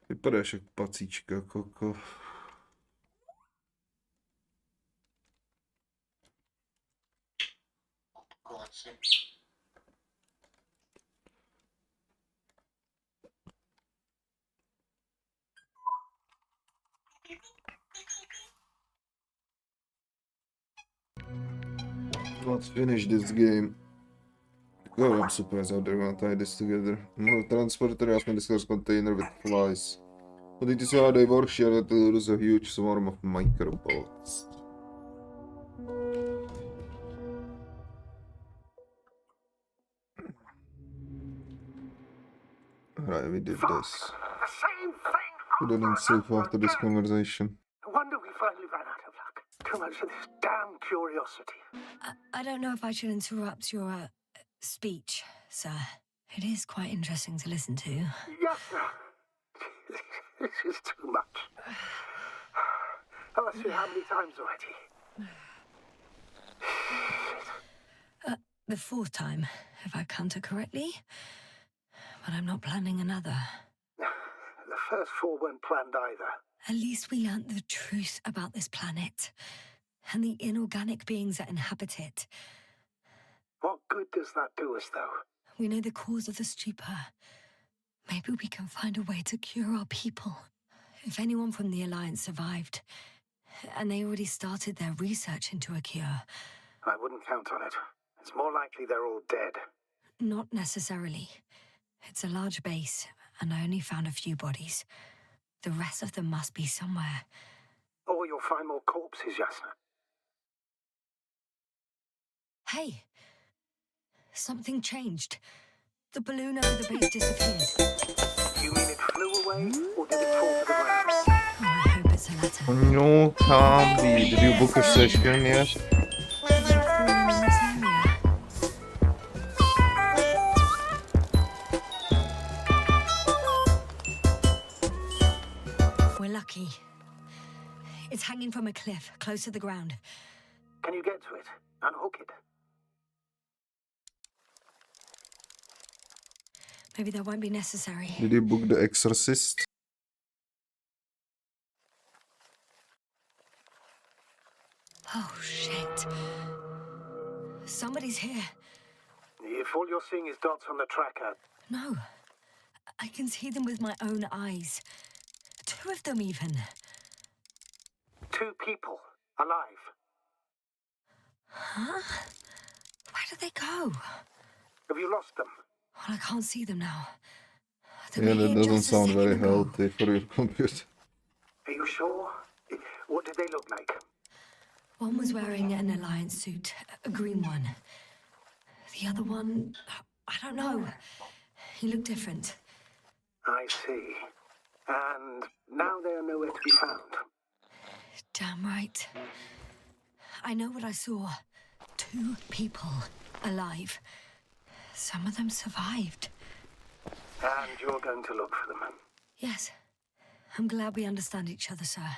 Vypadáš jak pacíčka, koko. Let's finish this game. Oh, I'm surprised how they're gonna tie this together. More transporter asked me to discuss container with flies. But did you see how they work? She had to lose a huge swarm of microbots. Alright, we did this. The same thing. We didn't save after this conversation. No wonder we finally ran out of luck. Too much of this damn curiosity. I don't know if I should interrupt your speech, sir. It is quite interesting to listen to. Yes, sir. This is too much. I've asked you how many times already? The fourth time, if I counter correctly. But I'm not planning another. The first four weren't planned either. At least we learnt the truth about this planet and the inorganic beings that inhabit it. What good does that do us, though? We know the cause of the stupor. Maybe we can find a way to cure our people. If anyone from the Alliance survived, and they already started their research into a cure. I wouldn't count on it. It's more likely they're all dead. Not necessarily. It's a large base, and I only found a few bodies. The rest of them must be somewhere. Or you'll find more corpses, Yasna. Hey! Something changed. The balloon over the base disappeared. You mean it flew away, or did it fall to the ground? Oh, I hope it's the latter. No, can't be. Did you book a session yet? We're lucky. It's hanging from a cliff, close to the ground. Can you get to it? Unhook it? Maybe that won't be necessary. Did you book The Exorcist? Oh, shit. Somebody's here. If all you're seeing is dots on the tracker... No. I can see them with my own eyes. Two of them, even. Two people. Alive. Huh? Where did they go? Have you lost them? Well, I can't see them now. Yeah, that doesn't sound very healthy for your computer. Are you sure? What did they look like? One was wearing an Alliance suit, a green one. The other one, I don't know. He looked different. I see. And now they are nowhere to be found. Damn right. I know what I saw. Two people alive. Some of them survived. And you're going to look for them? Yes. I'm glad we understand each other, sir.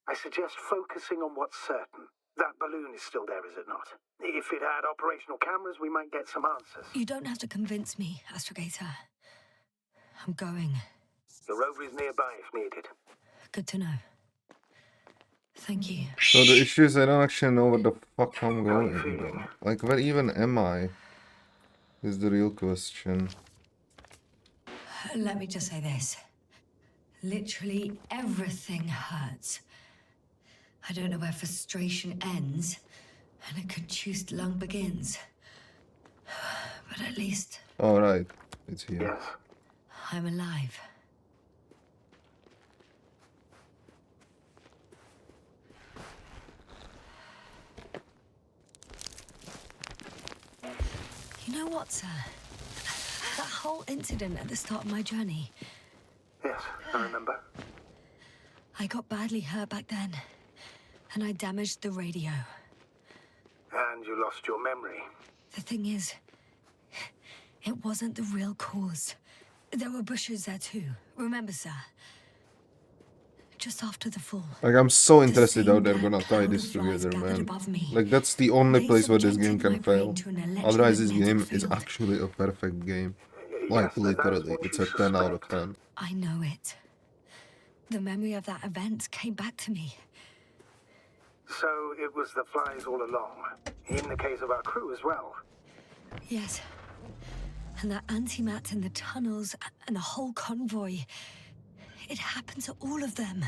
I suggest focusing on what's certain. That balloon is still there, is it not? If it had operational cameras, we might get some answers. You don't have to convince me, Astrogator. I'm going. The rover is nearby if needed. Good to know. Thank you. So the issue is I don't actually know what the fuck I'm How are you going. feeling? Like, where even am I? Is the real question. Let me just say this. Literally everything hurts. I don't know where frustration ends and a contused lung begins. But at least Alright, it's here. Yes. I'm alive. You know what, sir? That whole incident at the start of my journey. Yes, I remember. I got badly hurt back then. and I damaged the radio. And you lost your memory. The thing is, it wasn't the real cause. There were bushes there too. Remember, sir? Just after the fall. Like, I'm so interested same how they're black gonna tie cloud this of flies together, gathered man. above me. Like, that's the only They place where this game subjected can my brain fail. to an Otherwise, this electromagnetic game is field. actually a perfect game. Yes, Like, that's literally, what it's you a 10 out of suspect. 10. I know it. The memory of that event came back to me. So it was the flies all along. In the case of our crew as well. Yes. And that antimat in the tunnels and the whole convoy. It happened to all of them.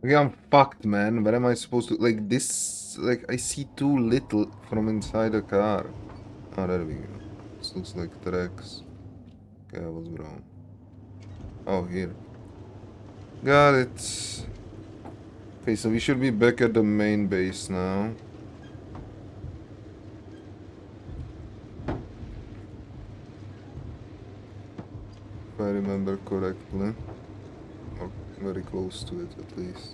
Okay, I'm fucked, man. Where am I supposed to... Like, this... Like, I see too little from inside the car. Oh, there we go. This looks like tracks. Okay, I was wrong. Oh, here. Got it. Okay, so we should be back at the main base now. If I remember correctly. Or very close to it, at least.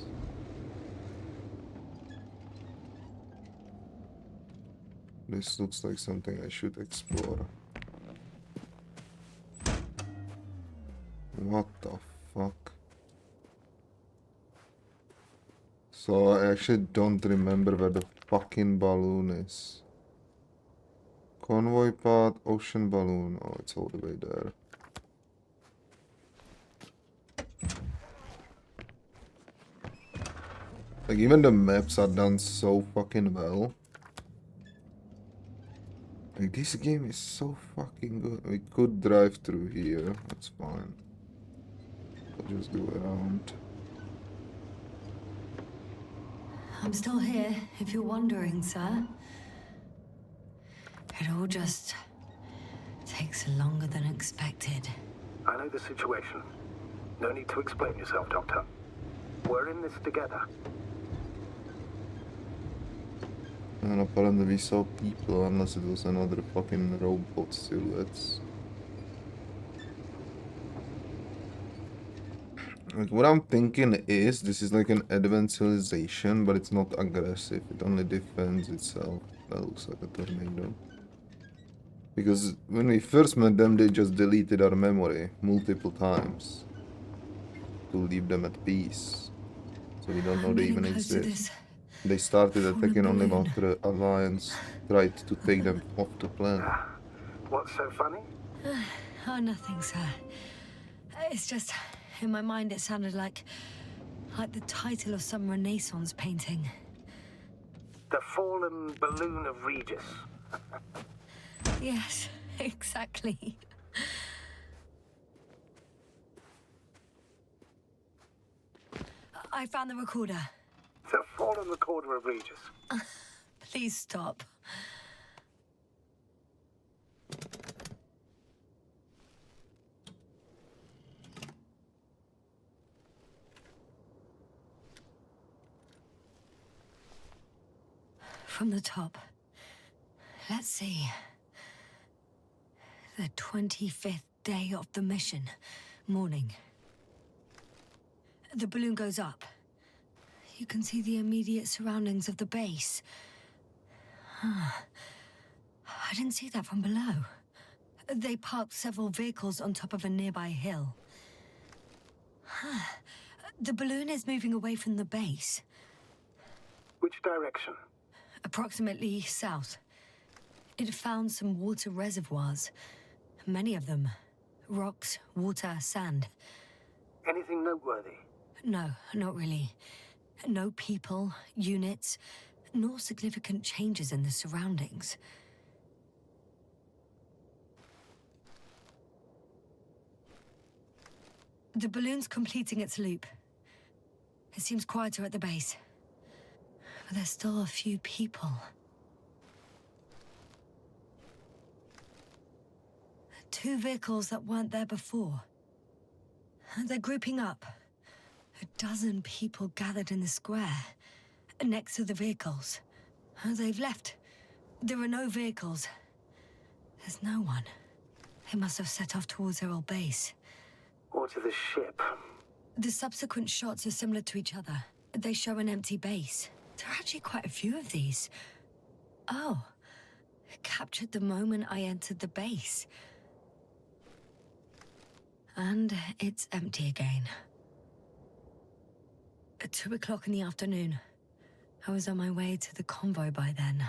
This looks like something I should explore. What the fuck? So I actually don't remember where the fucking balloon is. Convoy pod, ocean balloon. Oh, it's all the way there. Like, even the maps are done so fucking well. Like, this game is so fucking good. We could drive through here. That's fine. I'll just go around. I'm still here, if you're wondering, sir. It all just takes longer than expected. I know the situation. No need to explain yourself, Doctor. We're in this together. And apparently we saw people, unless it was another fucking robot silhouettes. Like, what I'm thinking is, this is like an advanced civilization, but it's not aggressive. It only defends itself. That looks like a tornado. Because when we first met them, they just deleted our memory multiple times to leave them at peace. So we don't know I'm they getting even close to exist. this They started fallen attacking only balloon. after the Alliance tried to take them off the planet. What's so funny? Oh, nothing, sir. It's just, in my mind it sounded like the title of some Renaissance painting. The fallen balloon of Regis. Yes, exactly. I found the recorder. The fallen recorder of Regis. Please stop. From the top. Let's see. The 25th day of the mission. Morning. The balloon goes up. You can see the immediate surroundings of the base. I didn't see that from below. They parked several vehicles on top of a nearby hill. The balloon is moving away from the base. Which direction? Approximately south. It found some water reservoirs. Many of them. Rocks, water, sand. Anything noteworthy? No, not really. No people, units, nor significant changes in the surroundings. The balloon's completing its loop. It seems quieter at the base. But there's still a few people. Two vehicles that weren't there before. They're grouping up. A dozen people gathered in the square, next to the vehicles. They've left. There are no vehicles. There's no one. They must have set off towards their old base. Or to the ship. The subsequent shots are similar to each other. They show an empty base. There are actually quite a few of these. Oh. Captured the moment I entered the base. And it's empty again. At 2 o'clock in the afternoon. I was on my way to the convoy by then.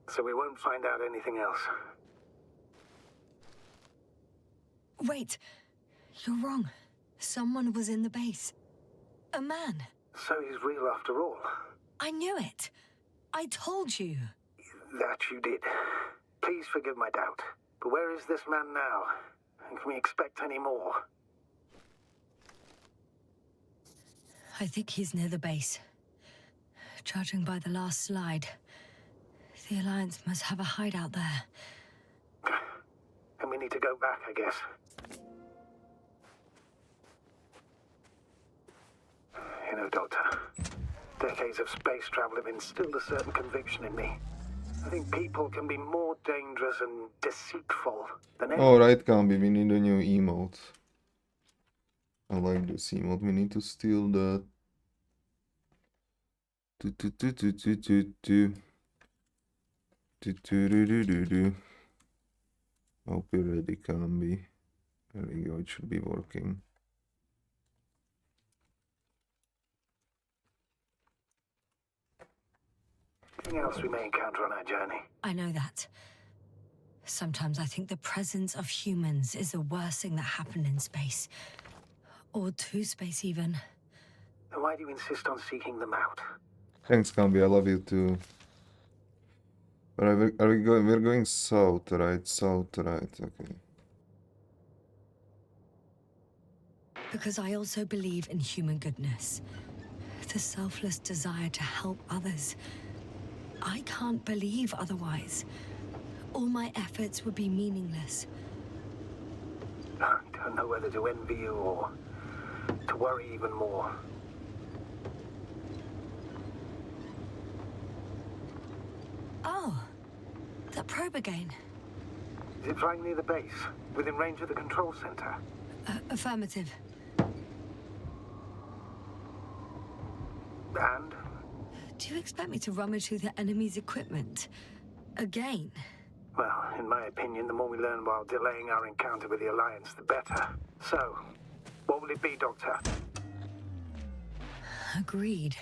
So we won't find out anything else. Wait. You're wrong. Someone was in the base. A man. So he's real after all. I knew it. I told you. That you did. Please forgive my doubt. But where is this man now? And can we expect any more? I think he's near the base. Judging by the last slide, the Alliance must have a hideout there. And we need to go back, I guess. You know, Doctor, decades of space travel have instilled a certain conviction in me. I think people can be more dangerous and deceitful than ever. Alright, Kambi, we need a new emote. I like this emote. We need to steal that. Hope you're ready, Kambi. There we go, it should be working. Anything else we may encounter on our journey? I know that. Sometimes I think the presence of humans is the worst thing that happened in space. Or to space, even. Then why do you insist on seeking them out? Thanks, Kambi, I love you too. But are we going? We're going south, right? South, right? Okay. Because I also believe in human goodness. The selfless desire to help others. I can't believe otherwise. All my efforts would be meaningless. I don't know whether to envy you or to worry even more. Oh, that probe again. Is it flying near the base, within range of the control center? Affirmative. And? Do you expect me to rummage through the enemy's equipment? Again? Well, in my opinion, the more we learn while delaying our encounter with the Alliance, the better. So, what will it be, Doctor? Agreed.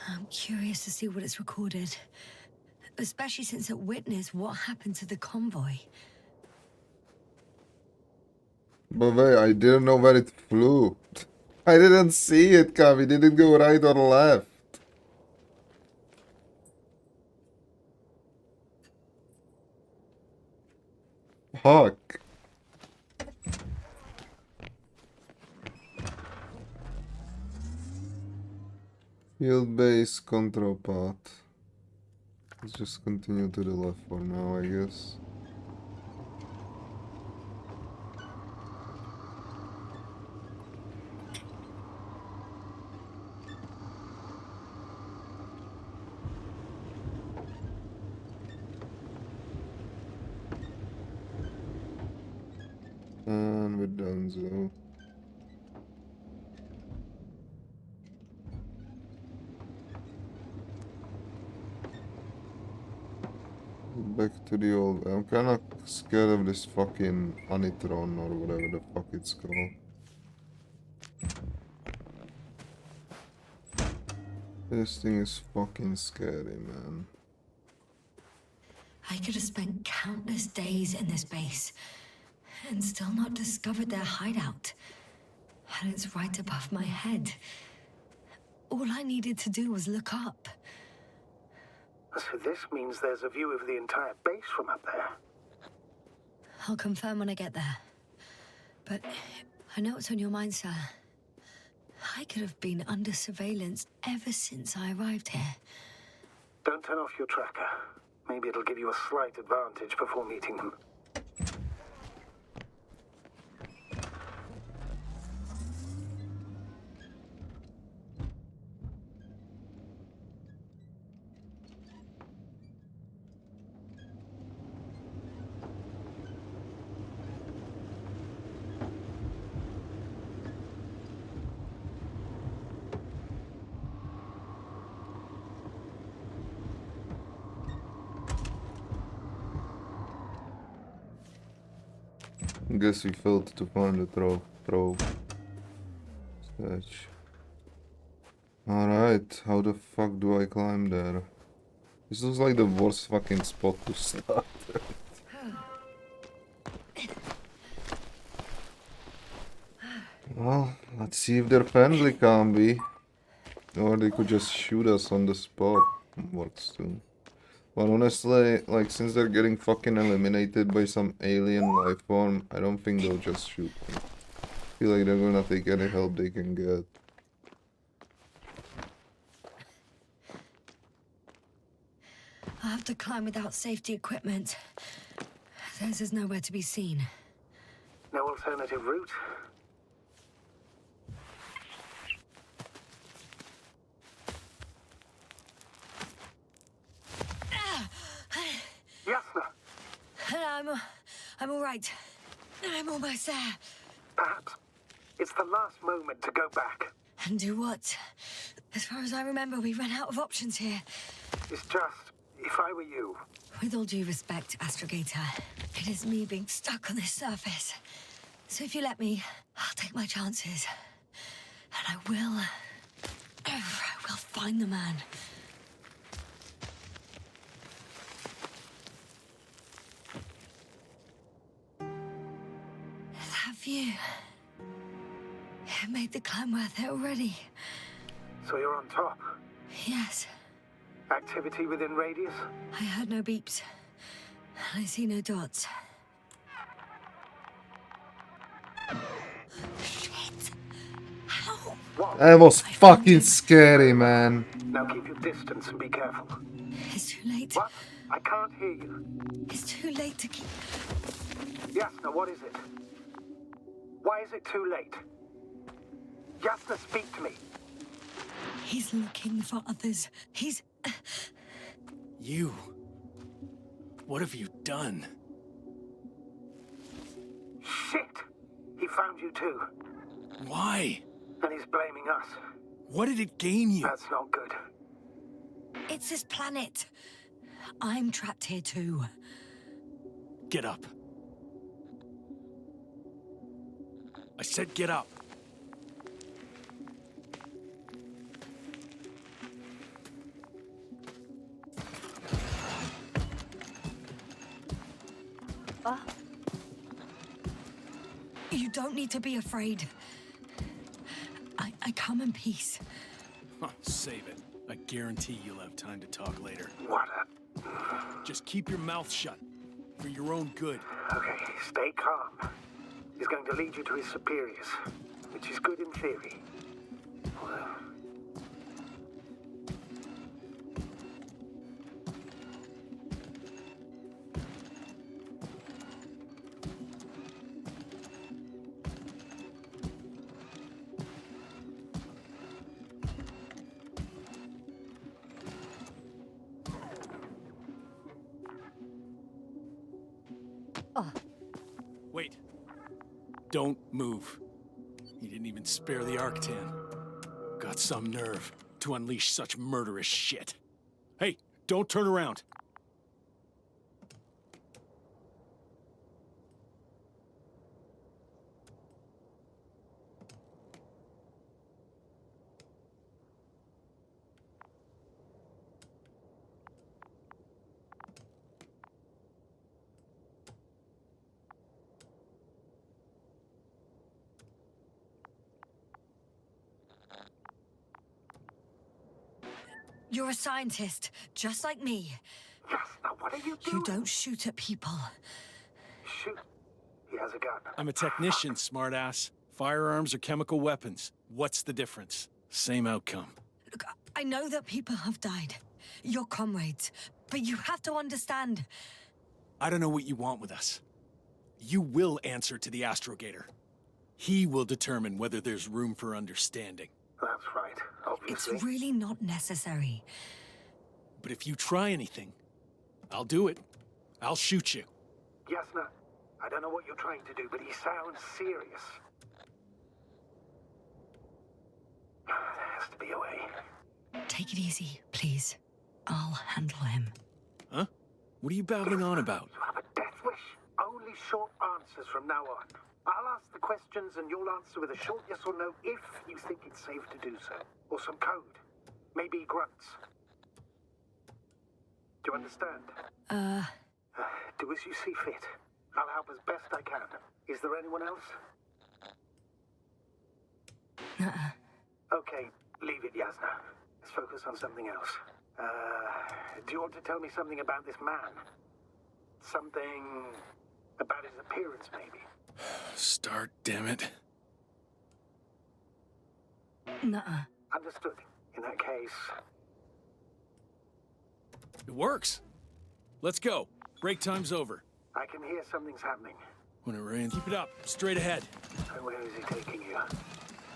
I'm curious to see what it's recorded. Especially since it witnessed what happened to the convoy. But wait, I didn't know where it flew. I didn't see it come. It didn't go right or left. Fuck. Field base control path. Let's just continue to the left for now, I guess. And we're done, so. Back to the old. I'm kinda scared of this fucking Anitron or whatever the fuck it's called. This thing is fucking scary, man. I could have spent countless days in this base and still not discovered their hideout. And it's right above my head. All I needed to do was look up. So this means there's a view of the entire base from up there. I'll confirm when I get there. But I know what's on your mind, sir. I could have been under surveillance ever since I arrived here. Don't turn off your tracker. Maybe it'll give you a slight advantage before meeting them. Guess we failed to find the trove. Search. Alright, how the fuck do I climb there? This looks like the worst fucking spot to start. Well, let's see if they're friendly, can be. Or they could just shoot us on the spot. Works too. But honestly, like, since they're getting fucking eliminated by some alien life form, I don't think they'll just shoot me. I feel like they're gonna take any help they can get. I'll have to climb without safety equipment. Theirs is nowhere to be seen. No alternative route? Yasna! I'm all right. I'm almost there. Perhaps it's the last moment to go back. And do what? As far as I remember, we ran out of options here. It's just, if I were you... With all due respect, Astrogator, it is me being stuck on this surface. So if you let me, I'll take my chances. And I will find the man. That view. It made the climb worth it already. So you're on top? Yes. Activity within radius? I heard no beeps. I see no dots. Shit! How? What? That was fucking scary, man. Now keep your distance and be careful. It's too late. What? I can't hear you. It's too late to keep... Yasna, what is it? Why is it too late? Yasna, speak to me. He's looking for others. He's... You... What have you done? Shit! He found you too. Why? And he's blaming us. What did it gain you? That's not good. It's this planet. I'm trapped here too. Get up. I said get up. You don't need to be afraid. I come in peace. Save it. I guarantee you'll have time to talk later. What Just keep your mouth shut. For your own good. Okay, stay calm. He's going to lead you to his superiors, which is good in theory. Well, Wait. Don't move. He didn't even spare the Arctan. Got some nerve to unleash such murderous shit. Hey, don't turn around. You're a scientist, just like me. Jasna, what are you doing? You don't shoot at people. Shoot. He has a gun. I'm a technician, smartass. Firearms or chemical weapons. What's the difference? Same outcome. Look, I know that people have died. Your comrades. But you have to understand. I don't know what you want with us. You will answer to the Astrogator. He will determine whether there's room for understanding. That's right, obviously. It's really not necessary. But if you try anything, I'll do it. I'll shoot you. Jasna, I don't know what you're trying to do, but he sounds serious. There has to be a way. Take it easy, please. I'll handle him. Huh? What are you babbling on about? You have a death wish? Only short answers from now on. I'll ask the questions and you'll answer with a short yes or no if you think it's safe to do so. Or some code. Maybe grunts. Do you understand? Do as you see fit. I'll help as best I can. Is there anyone else? Okay, leave it, Jasna. Let's focus on something else. Do you want to tell me something about this man? Something about his appearance, maybe? Start, damn it. Nuh-uh. Understood. In that case... It works. Let's go. Break time's over. I can hear something's happening. When it rains, keep it up. Straight ahead. So where is he taking you?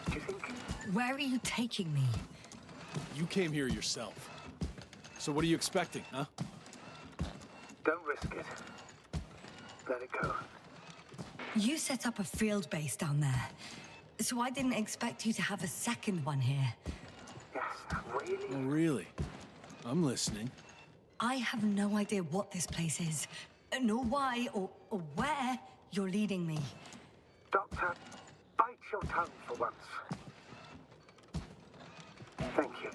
Do you think... Where are you taking me? You came here yourself. So what are you expecting, huh? Don't risk it. Let it go. You set up a field base down there. So I didn't expect you to have a second one here. Yes, really? Oh, really? I'm listening. I have no idea what this place is, nor why or where you're leading me. Doctor, bite your tongue for once. Thank you.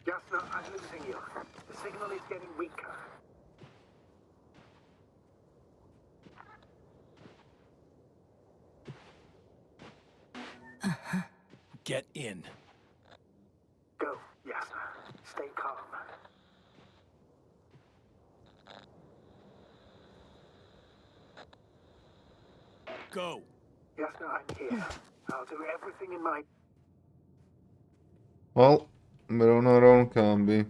Jasna, I'm losing you. The signal is getting weaker. Get in. Go, Jasna. Stay calm. Go. Jasna, I'm here. I'll do everything in my... Well, we're on our own, Camby.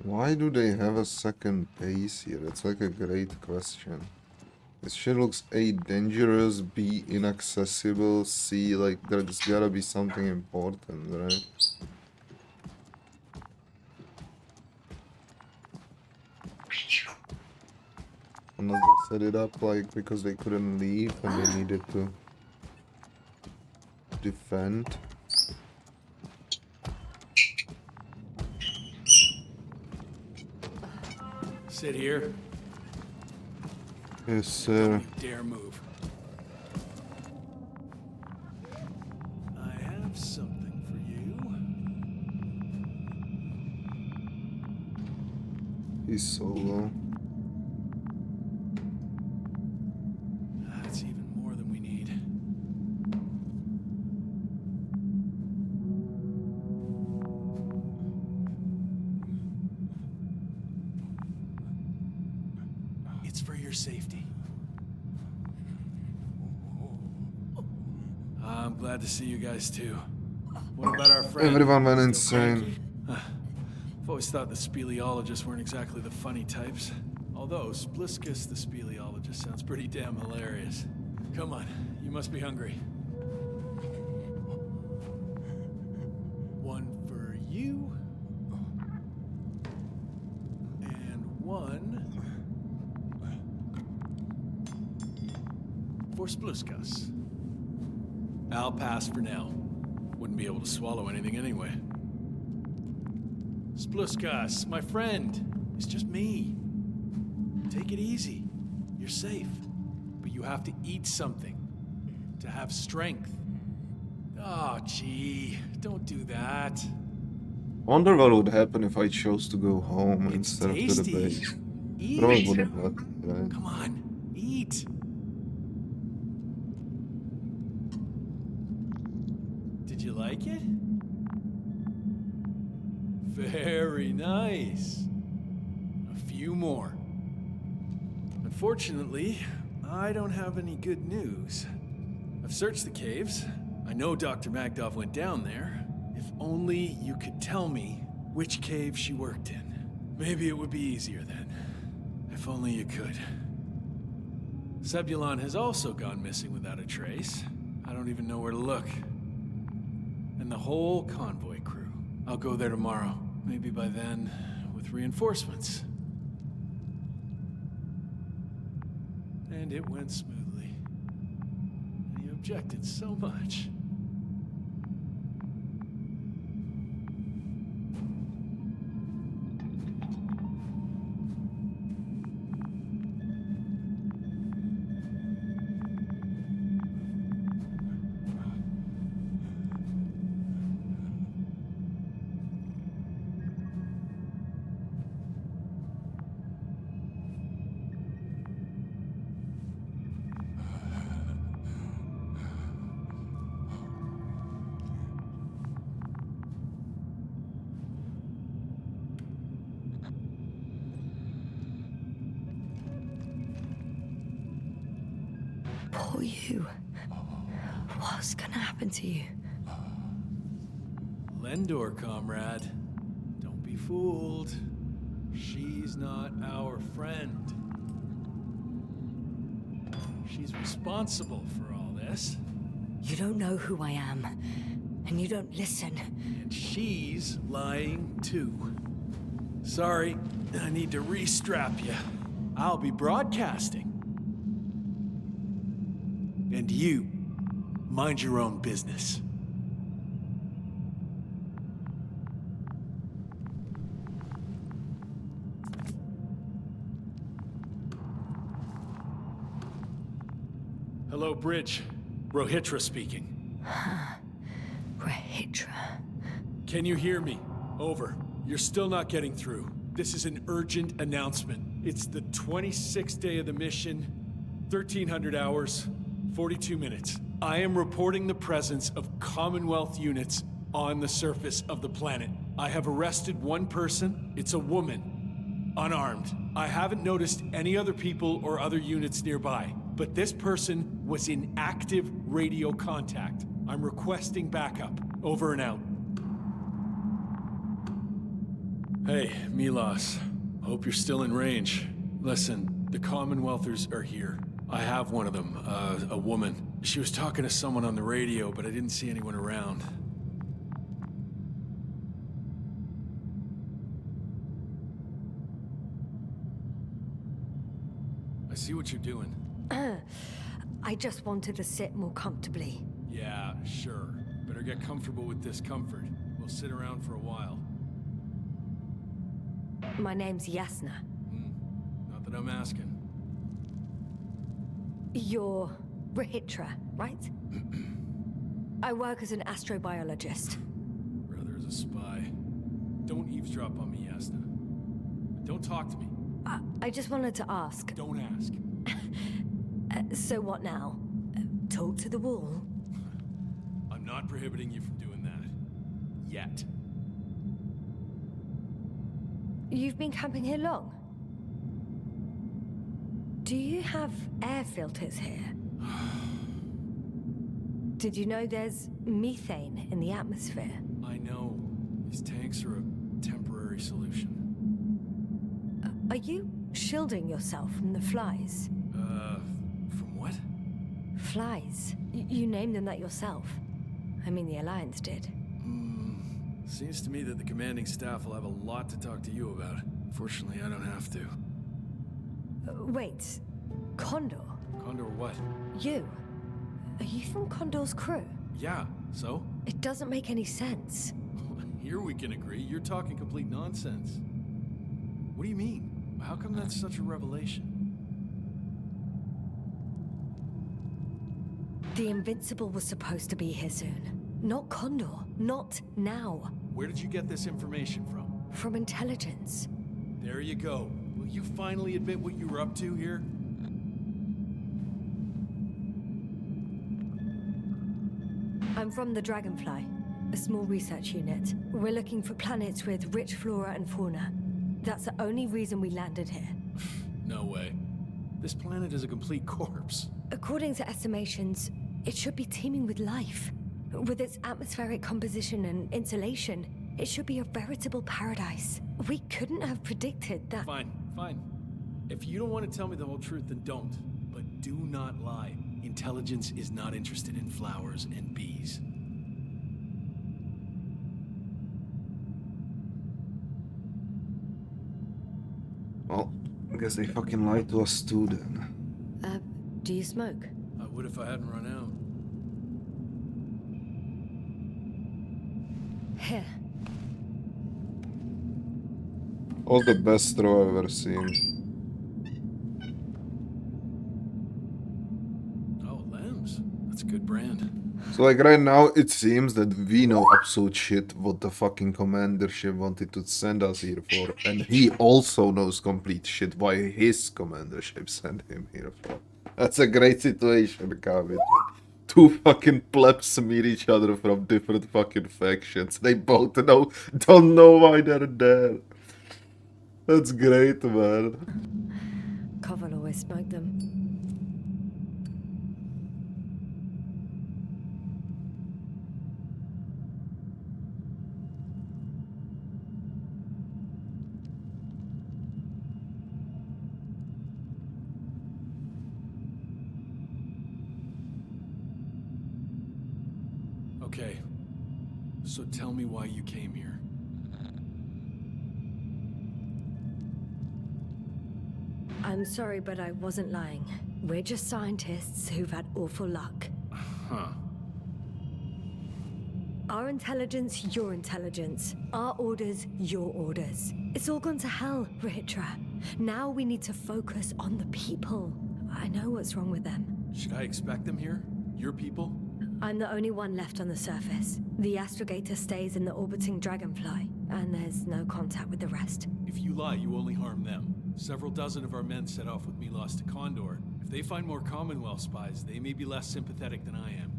Why do they have a second base here? That's like a great question. This shit looks A, dangerous, B, inaccessible, C, like there's gotta be something important, right? Unless they set it up like because they couldn't leave and they needed to defend. Sit here. Yes, sir. Don't you dare move. I have something for you. He's solo. That's even more than we need. It's for your safety. I'm glad to see you guys too. What about our friend? Everyone went Still insane. cranky? I've always thought the speleologists weren't exactly the funny types. Although Spliskus the speleologist sounds pretty damn hilarious. Come on, you must be hungry. One for you. And one for Spluskas. I'll pass for now. Wouldn't be able to swallow anything anyway. Spluskas, my friend. It's just me. Take it easy. You're safe. But you have to eat something to have strength. Oh, gee. Don't do that. Wonder what would happen if I chose to go home It's instead of to the tasty. base. Eat. Probably wouldn't let me, right? Come on, eat. Did you like it? Very nice. A few more. Unfortunately, I don't have any good news. I've searched the caves. I know Dr. Magdov went down there. If only you could tell me which cave she worked in. Maybe it would be easier then. If only you could. Sebulon has also gone missing without a trace. I don't even know where to look. And the whole convoy crew. I'll go there tomorrow. Maybe by then, with reinforcements. And it went smoothly. And you objected so much. Poor you. What's gonna happen to you? Lendor, comrade. Don't be fooled. She's not our friend. She's responsible for all this. You don't know who I am, and you don't listen. And she's lying too. Sorry, I need to restrap you. I'll be broadcasting. And you, mind your own business. Hello, Bridge. Rohitra speaking. Rahitra. Can you hear me? Over. You're still not getting through. This is an urgent announcement. It's the 26th day of the mission, 1300 hours, 42 minutes. I am reporting the presence of Commonwealth units on the surface of the planet. I have arrested one person. It's a woman, unarmed. I haven't noticed any other people or other units nearby, but this person was in active radio contact. I'm requesting backup. Over and out. Hey, Milos. Hope you're still in range. Listen, the Commonwealthers are here. I have one of them, a woman. She was talking to someone on the radio, but I didn't see anyone around. I see what you're doing. I just wanted to sit more comfortably. Yeah, sure. Better get comfortable with discomfort. We'll sit around for a while. My name's Yasna. Not that I'm asking. You're Rahitra, right? I work as an astrobiologist. Brother is a spy. Don't eavesdrop on me, Yasna. Don't talk to me. I just wanted to ask. Don't ask. So what now? Talk to the wall? I'm not prohibiting you from doing that. Yet. You've been camping here long? Do you have air filters here? Did you know there's methane in the atmosphere? I know. These tanks are a temporary solution. Are you shielding yourself from the flies? From what? Flies? You named them that yourself. I mean, the Alliance did. Seems to me that the commanding staff will have a lot to talk to you about. Fortunately, I don't have to. Wait, Condor? Condor what? You? Are you from Condor's crew? Yeah, so? It doesn't make any sense. Here we can agree. You're talking complete nonsense. What do you mean? How come that's such a revelation? The Invincible was supposed to be here soon. not Condor. Not now. Where did you get this information from? From intelligence. There you go. Will you finally admit what you were up to here? I'm from the Dragonfly, a small research unit. We're looking for planets with rich flora and fauna. That's the only reason we landed here. No way. This planet is a complete corpse. According to estimations, it should be teeming with life. With its atmospheric composition and insulation, it should be a veritable paradise. We couldn't have predicted that. Fine, fine. If you don't want to tell me the whole truth, then don't. But do not lie. Intelligence is not interested in flowers and bees. Well, I guess they fucking lied to us too then. Do you smoke? I would if I hadn't run out. Here. Was the best throw I've ever seen. Oh, Lambs. That's a good brand. So like right now, it seems that we know absolute shit what the fucking commandership wanted to send us here for. And he also knows complete shit why his commandership sent him here for. That's a great situation, Kavit. Two fucking plebs meet each other from different fucking factions. They both don't know why they're there. That's great, man. Koval always smoked them. Okay. So tell me why you came here. I'm sorry, but I wasn't lying. We're just scientists who've had awful luck. Huh. Our intelligence, your intelligence. Our orders, your orders. It's all gone to hell, Rahitra. Now we need to focus on the people. I know what's wrong with them. Should I expect them here? Your people? I'm the only one left on the surface. The astrogator stays in the orbiting Dragonfly, and there's no contact with the rest. If you lie, you only harm them. Several dozen of our men set off with Milos to Condor. If they find more Commonwealth spies, they may be less sympathetic than I am.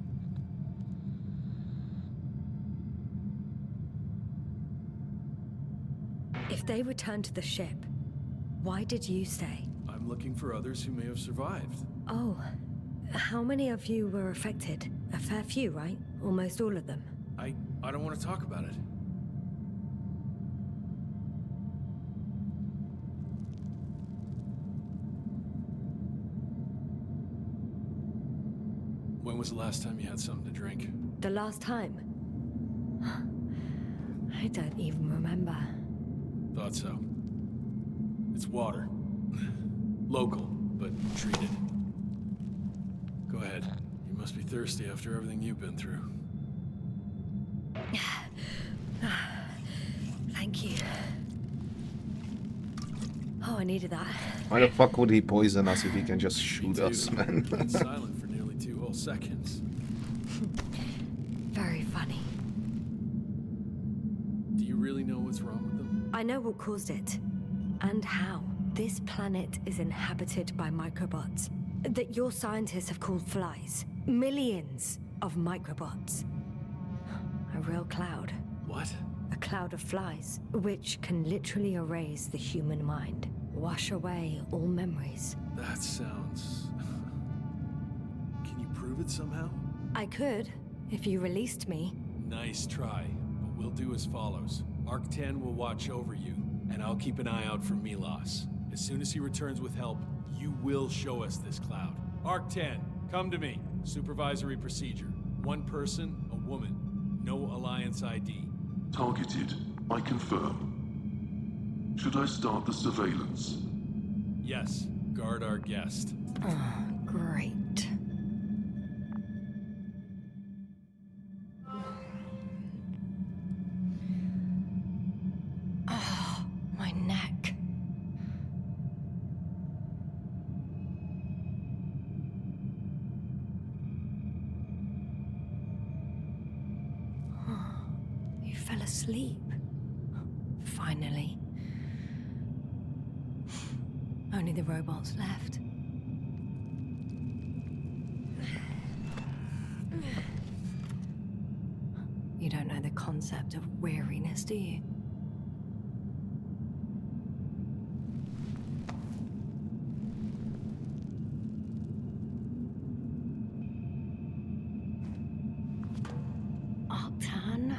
If they return to the ship, why did you stay? I'm looking for others who may have survived. Oh, how many of you were affected? A fair few, right? Almost all of them. I don't want to talk about it. When was the last time you had something to drink? The last time? I don't even remember. Thought so. It's water. Local, but treated. Go ahead. You must be thirsty after everything you've been through. Thank you. Oh, I needed that. Why the fuck would he poison us if he can just Me shoot too. us, man? Been silent for nearly 2 whole seconds. Very funny. Do you really know what's wrong with them? I know what caused it. And how. This planet is inhabited by microbots that your scientists have called flies. Millions of microbots. A real cloud. What? A cloud of flies, which can literally erase the human mind. Wash away all memories. That sounds... Can you prove it somehow? I could, if you released me. Nice try, but we'll do as follows. Arc-10 will watch over you, and I'll keep an eye out for Milos. As soon as he returns with help, you will show us this cloud. Arc-10, come to me. Supervisory procedure. One person, a woman. No Alliance ID. Targeted. I confirm. Should I start the surveillance? Yes, guard our guest. Great. Oh, my neck. asleep. Finally. Only the robots left. You don't know the concept of weariness, do you? Octan,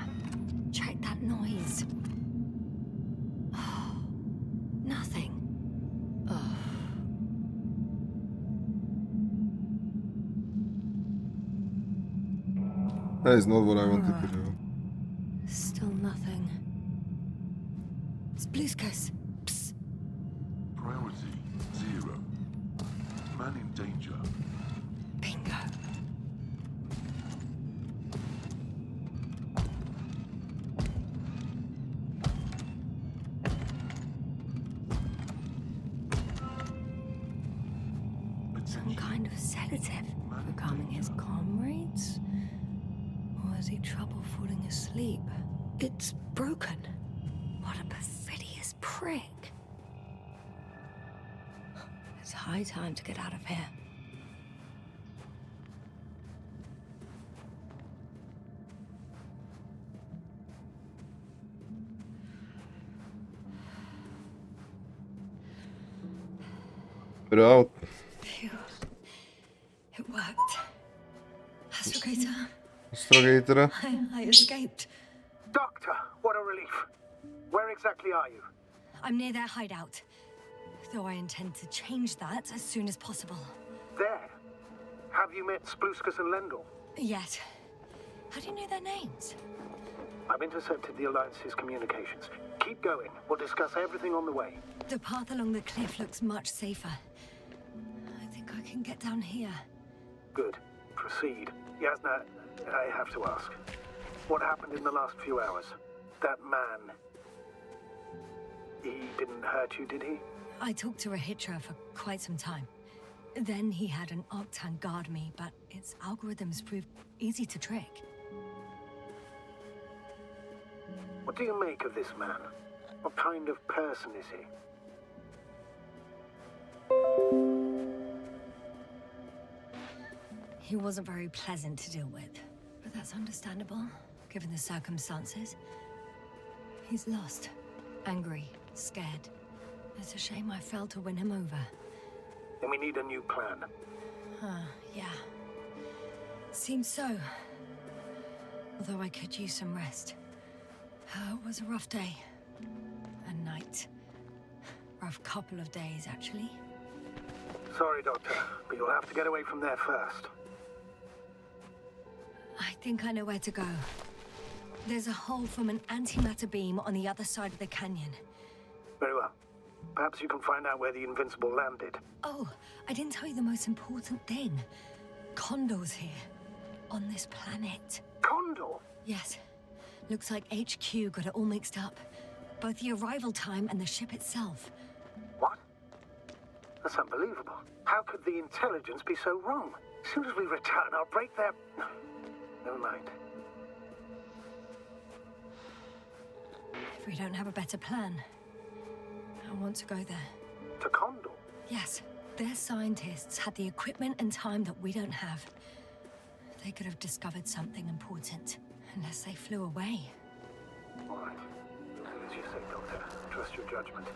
check that noise. Oh, nothing. Oh. That is not what I wanted to do. Still nothing. Spluskas. Psst. Priority 0. Man in danger. Bingo. Some kind of sedative for calming his comrades? Or has he trouble falling asleep? It's broken. What a perfidious prick. It's high time to get out of here. But out. Phew. It worked. Astrogator, Astrogator. I escaped. Doctor, what a relief. Where exactly are you? I'm near their hideout. Though I intend to change that as soon as possible. There. Have you met Spluskas and Lendl? Yet. How do you know their names? I've intercepted the Alliance's communications. Keep going. We'll discuss everything on the way. The path along the cliff looks much safer. I think I can get down here. Good. Proceed. Yasna, I have to ask. What happened in the last few hours? That man... He didn't hurt you, did he? I talked to Rahitra for quite some time. Then he had an Octan guard me, but its algorithms proved easy to trick. What do you make of this man? What kind of person is he? He wasn't very pleasant to deal with, but that's understandable, given the circumstances. He's lost, angry, scared. It's a shame I failed to win him over. Then we need a new plan. Yeah. Seems so. Although I could use some rest. It was a rough day. A night. Rough couple of days, actually. Sorry, Doctor, but you'll have to get away from there first. I think I know where to go. There's a hole from an antimatter beam on the other side of the canyon. Very well. Perhaps you can find out where the Invincible landed. Oh, I didn't tell you the most important thing. Condor's here. On this planet. Condor? Yes. Looks like HQ got it all mixed up. Both the arrival time and the ship itself. What? That's unbelievable. How could the intelligence be so wrong? As soon as we return, I'll break their... Never mind. If we don't have a better plan, I want to go there. To Condor? Yes, their scientists had the equipment and time that we don't have. They could have discovered something important, unless they flew away. All right. You'll do as you say, Doctor. Trust your judgment.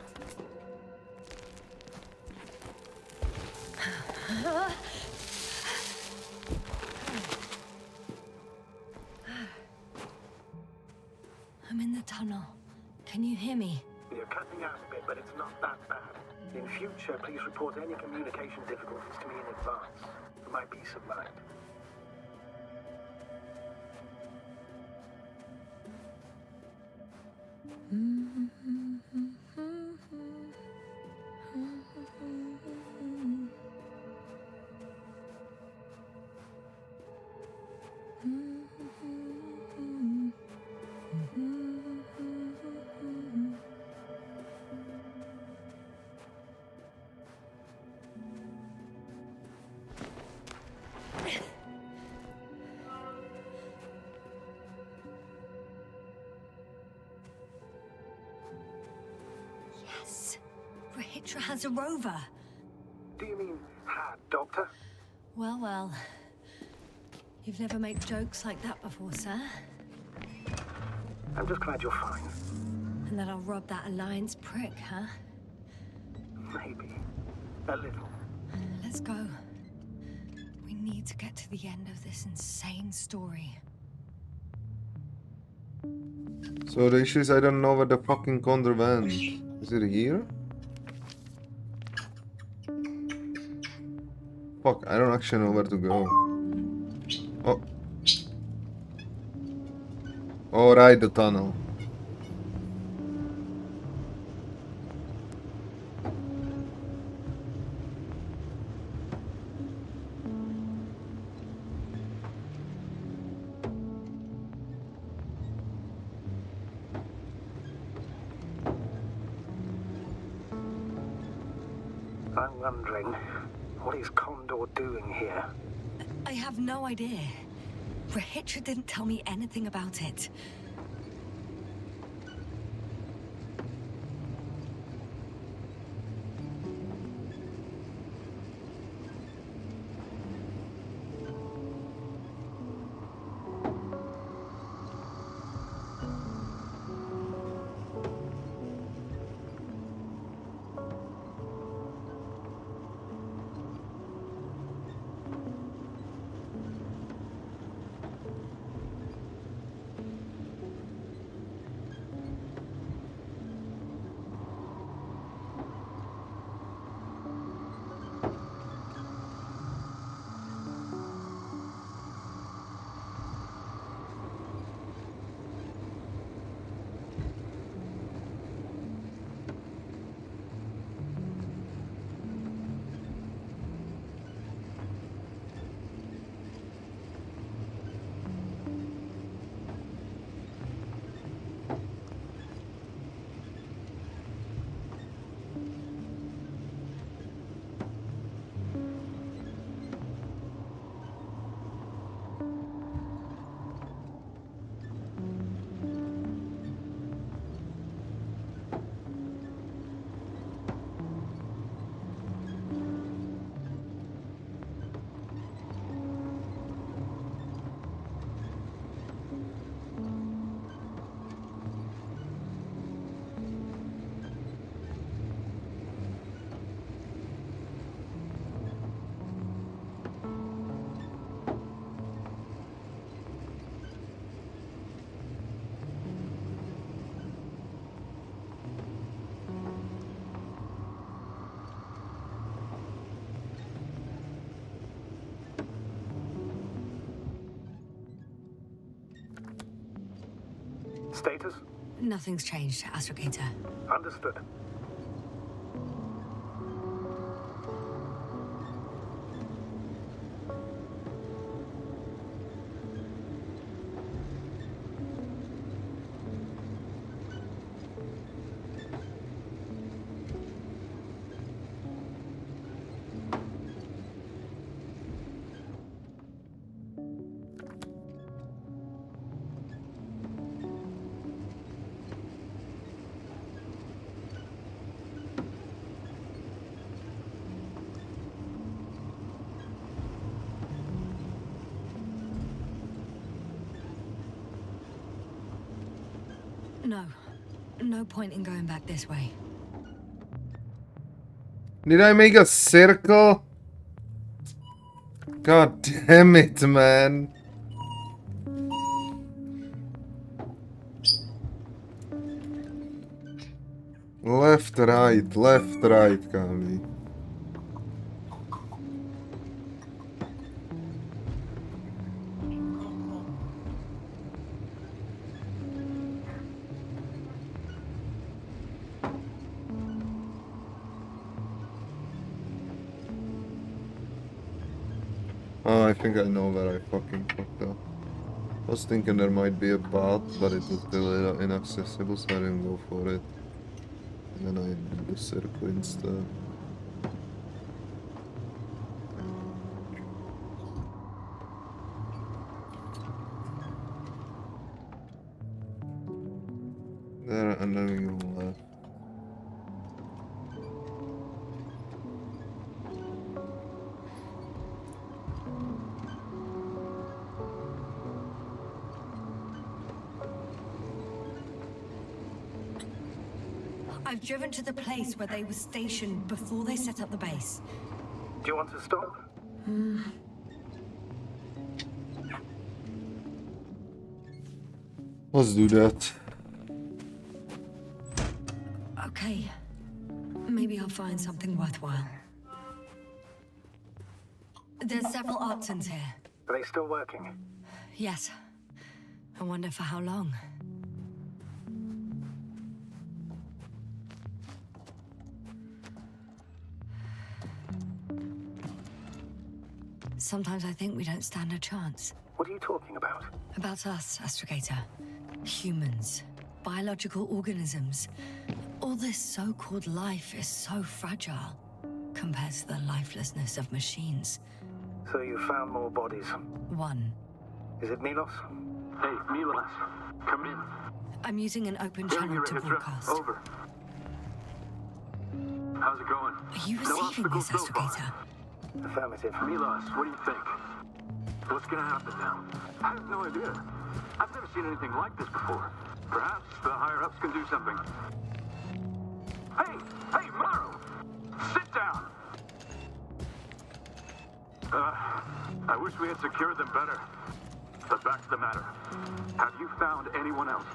I'm in the tunnel. Can you hear me? You're cutting out a bit, but it's not that bad. In future, please report any communication difficulties to me in advance, for my peace of mind. Yes. Rahitra has a rover. Do you mean had, Doctor? Well, well. You've never made jokes like that before, sir. I'm just glad you're fine. And that I'll rob that Alliance prick, huh? Maybe. A little. Let's go. We need to get to the end of this insane story. So the issue is I don't know where the fucking condor went. Is it here? Fuck, I don't actually know where to go. Oh. Alright, the tunnel. I'm wondering, what is Condor doing here? I have no idea. Rahitra didn't tell me anything about it. Status? Nothing's changed, Astrogator. Understood. No. No point in going back this way. Did I make a circle? God damn it, man. Left, right, Kami. Oh, I think I know where I fucking fucked up. I was thinking there might be a path, but it was still inaccessible, so I didn't go for it. And then I did the circle instead. There, and then we go left. I've driven to the place where they were stationed before they set up the base. Do you want to stop? Let's do that. Okay. Maybe I'll find something worthwhile. There's several Arctons here. Are they still working? Yes. I wonder for how long. Sometimes I think we don't stand a chance. What are you talking about? About us, Astrogator. Humans. Biological organisms. All this so-called life is so fragile compared to the lifelessness of machines. So you found more bodies. One. Is it Milos? Hey, Milos, come in. I'm using an open Hearing channel you, to Hitra. broadcast. Over. How's it going? Are you No receiving obstacles this, so far. Astrogator? Affirmative. Milos, what do you think? What's gonna happen now? I have no idea. I've never seen anything like this before. Perhaps the higher-ups can do something. Hey, Morrow! Sit down! I wish we had secured them better. But back to the matter. Have you found anyone else?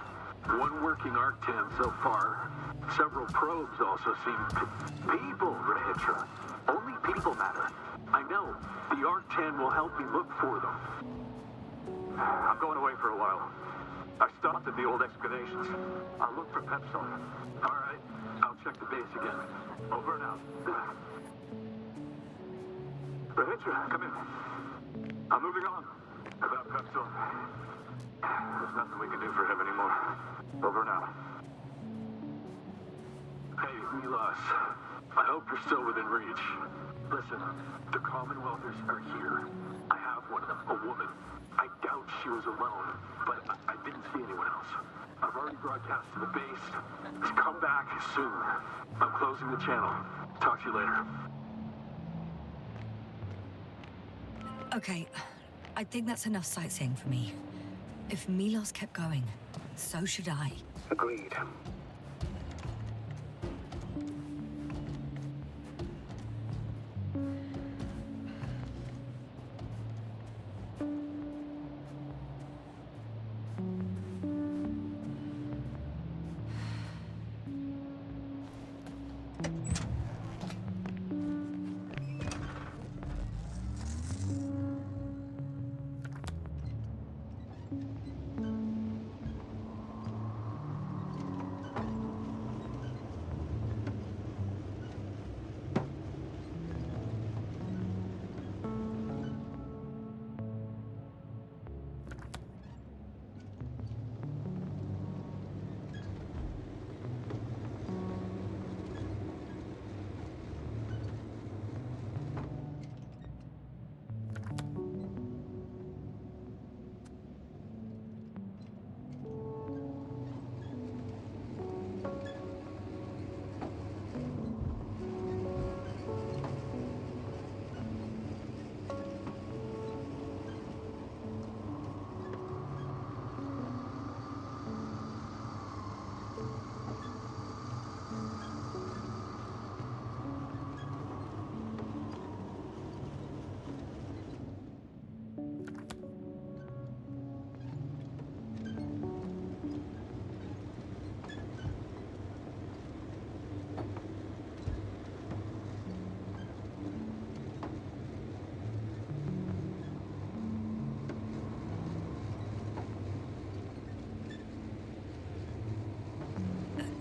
One working Arctan so far. Several probes also seem... People, Rahitra. Only people matter. I know. The Arctan will help me look for them. I'm going away for a while. I stopped at the old excavations. I'll look for Pepsil. All right. I'll check the base again. Over and out. Rahitra, come in. I'm moving on. About Pepsil. There's nothing we can do for him anymore. Over and out. Hey, Milos. I hope you're still within reach. Listen, the Commonwealthers are here. I have one of them, a woman. I doubt she was alone, but I didn't see anyone else. I've already broadcast to the base. Just come back soon. I'm closing the channel. Talk to you later. Okay, I think that's enough sightseeing for me. If Milos kept going, so should I. Agreed.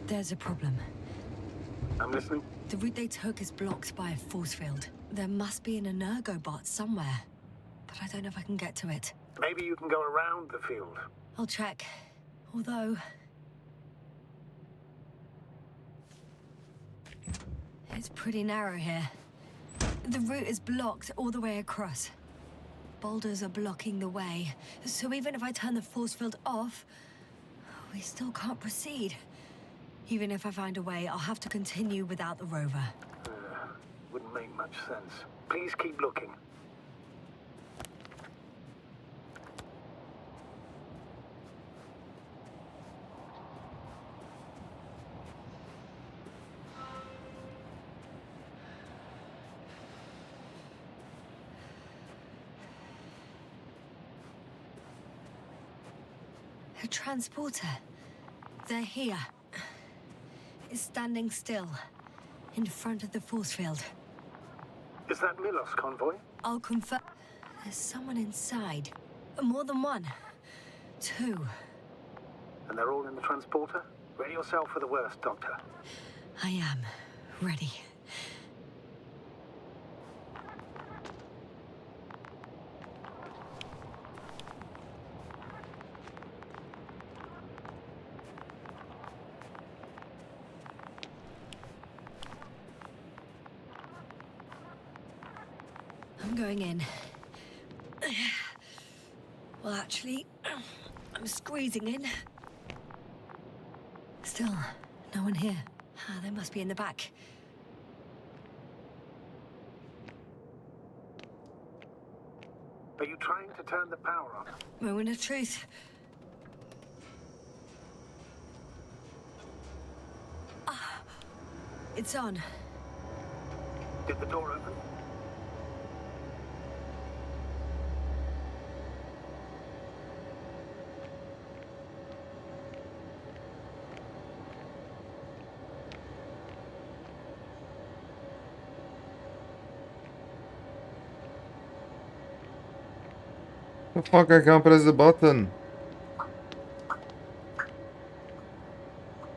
There's a problem. I'm listening. The route they took is blocked by a force field. There must be an energobot somewhere, but I don't know if I can get to it. Maybe you can go around the field. I'll check. Although... it's pretty narrow here. The route is blocked all the way across. Boulders are blocking the way, so even if I turn the force field off, we still can't proceed. Even if I find a way, I'll have to continue without the rover. Wouldn't make much sense. Please keep looking. A transporter. They're here. It's standing still, in front of the force field. Is that Milos' convoy? I'll confirm. There's someone inside. More than one. Two. And they're all in the transporter? Ready yourself for the worst, Doctor. I am. Ready. I'm going in. Well, actually, I'm squeezing in. Still, no one here. They must be in the back. Are you trying to turn the power on? Moment of truth. It's on. Did the door open? The fuck, I can't press the button.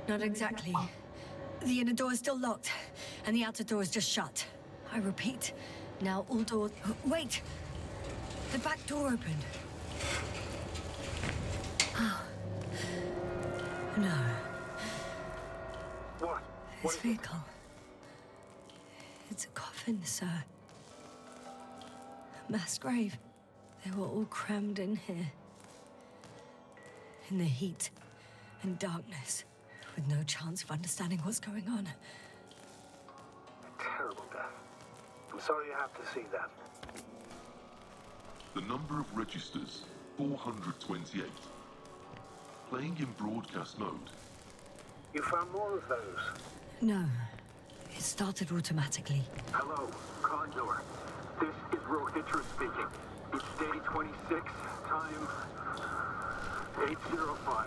Not exactly. The inner door is still locked, and the outer door is just shut. I repeat, now all doors... Wait! The back door opened. Oh. No. What? This vehicle. It's a coffin, sir. A mass grave. They were all crammed in here. In the heat and darkness, with no chance of understanding what's going on. A terrible death. I'm sorry you have to see that. The number of registers, 428. Playing in broadcast mode. You found more of those? No. It started automatically. Hello, Condor. This is Rohitra speaking. It's day 26, time 8:05.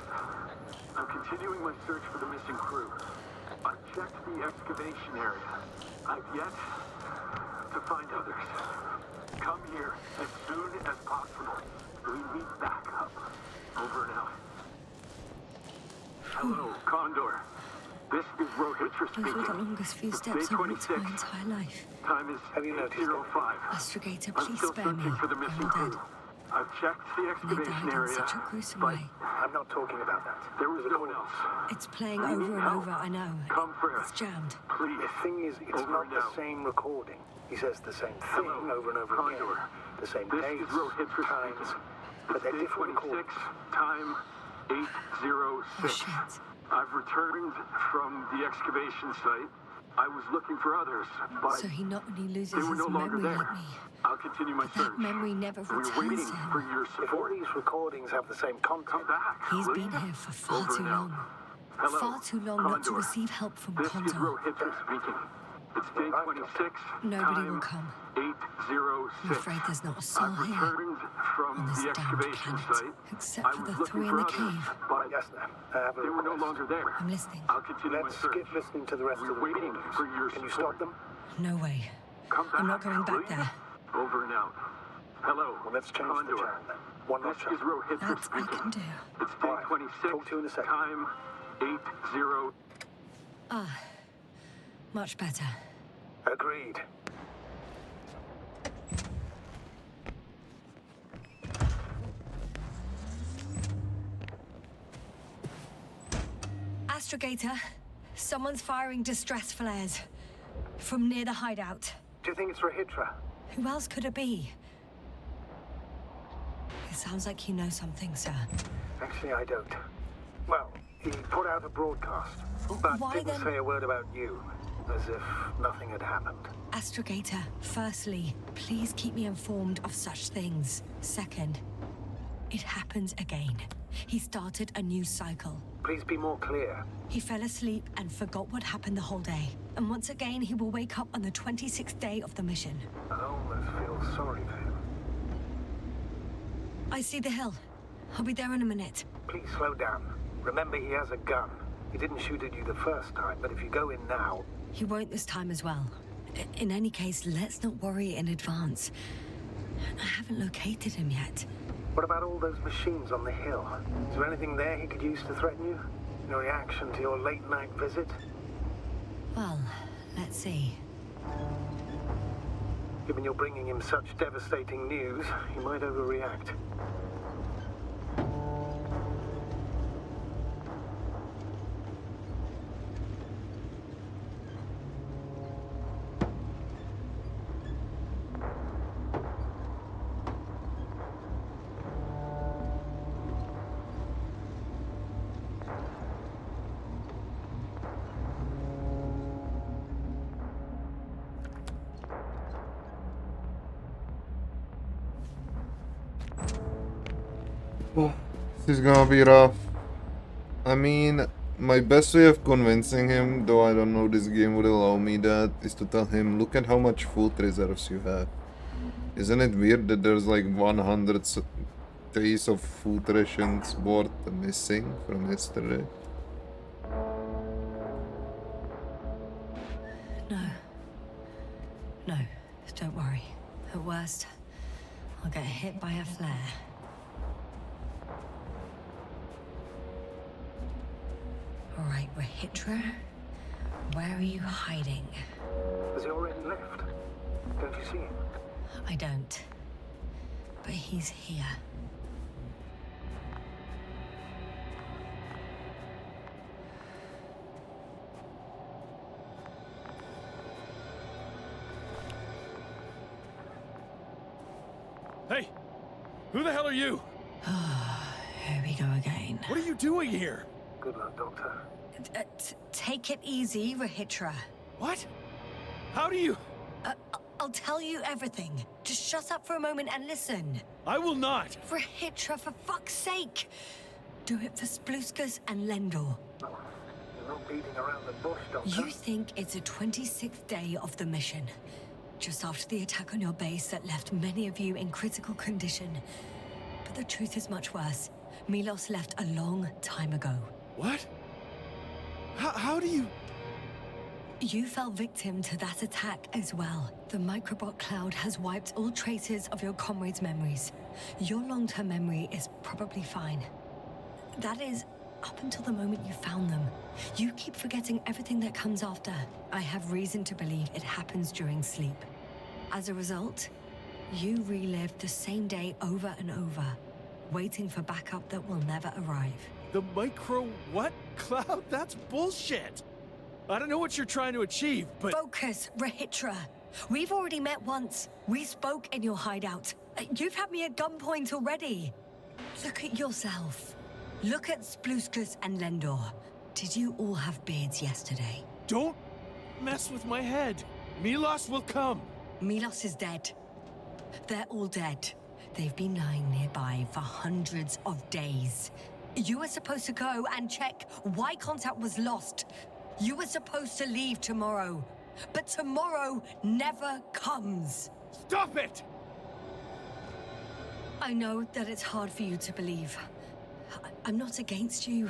I'm continuing my search for the missing crew. I've checked the excavation area. I've yet to find others. Come here as soon as possible. We need backup. Over and out. Hello, Condor. This is Rohitra Those were the speaking. longest few It's steps day I've walked 26. in my entire life. Time is Have you noticed 8:05. Astrogator, I'm please still spare me. searching for the They're missing all crew. dead. I've checked the They excavation died in area, such a gruesome but way. I'm not talking about that. there was no one else. It's playing I need over and help. over, I know. Come first. It's jammed. Please. The thing is, it's Over not the now. same recording. He says the same thing Hello, over and over Condor. again. The same This dates, is Rohitra times, speaking. but they're Day different 26, recordings. time Oh 8:06. shit. I've returned from the excavation site. I was looking for others, but So he not only loses they were his no longer memory there. like me, I'll continue my but search. that memory never We're returns waiting to for him. your If all support. these recordings have the same content, Come back. He's will been you? here for far Over too and out. long. Hello, Far too long not to Condor. receive help from This is Condor. Rohitra speaking. It's day 26. Nobody will time come. 8:06. I'm afraid there's not a soul I've here returned from on this the damned excavation planet, site. except I for was the looking three in for the others, cave. but yes, then. I have a they were no request. longer there. I'm listening. I'll continue my Let's search. skip listening to the rest We're of the waiting recordings. for your Can you support. stop them? No way. Come back. I'm not going back will you? there. Over and out. Hello. Well, let's change Condor. the channel then. One This notch is up. Rohitra That I speaking. can do. It's day All right. 26. Talk to you in a second. Time 8:0. Ah, much better. Agreed. Astrogator, someone's firing distress flares from near the hideout. Do you think it's Rohitra? Who else could it be? It sounds like you know something, sir. Actually, I don't. Well, he put out a broadcast, but Why didn't then- say a word about you, as if nothing had happened. Astrogator, firstly, please keep me informed of such things. Second, it happens again. He started a new cycle. Please be more clear. He fell asleep and forgot what happened the whole day. And once again, he will wake up on the 26th day of the mission. I almost feel sorry for him. I see the hill. I'll be there in a minute. Please slow down. Remember, he has a gun. He didn't shoot at you the first time, but if you go in now... He won't this time as well. In any case, let's not worry in advance. I haven't located him yet. What about all those machines on the hill? Is there anything there he could use to threaten you? In reaction to your late-night visit? Well, let's see. Given you're bringing him such devastating news, he might overreact. This is gonna be rough. I mean, my best way of convincing him, though I don't know this game would allow me that, is to tell him, look at how much food reserves you have. Isn't it weird that there's like 100 days of food rations worth missing from yesterday? No, don't worry. At worst, I'll get hit by a flare. All right, Rahitra, where are you hiding? Has he already left? Don't you see him? I don't. But he's here. Hey! Who the hell are you? Here we go again. What are you doing here? Good luck, Doctor. Take it easy, Rahitra. What? How do you... I'll tell you everything. Just shut up for a moment and listen. I will not! Rahitra, for fuck's sake! Do it for Spluskas and Lendor. You're not beating around the bush, Doctor. You think it's a 26th day of the mission. Just after the attack on your base that left many of you in critical condition. But the truth is much worse. Milos left a long time ago. What? How do you... You fell victim to that attack as well. The microbot cloud has wiped all traces of your comrades' memories. Your long-term memory is probably fine. That is, up until the moment you found them. You keep forgetting everything that comes after. I have reason to believe it happens during sleep. As a result, you relive the same day over and over, waiting for backup that will never arrive. The micro... what? Cloud? That's bullshit! I don't know what you're trying to achieve, but... Focus, Rahitra. We've already met once. We spoke in your hideout. You've had me at gunpoint already. Look at yourself. Look at Spluskas and Lendor. Did you all have beards yesterday? Don't mess with my head. Milos will come. Milos is dead. They're all dead. They've been lying nearby for hundreds of days. You were supposed to go and check why contact was lost. You were supposed to leave tomorrow. But tomorrow never comes. Stop it! I know that it's hard for you to believe. I'm not against you.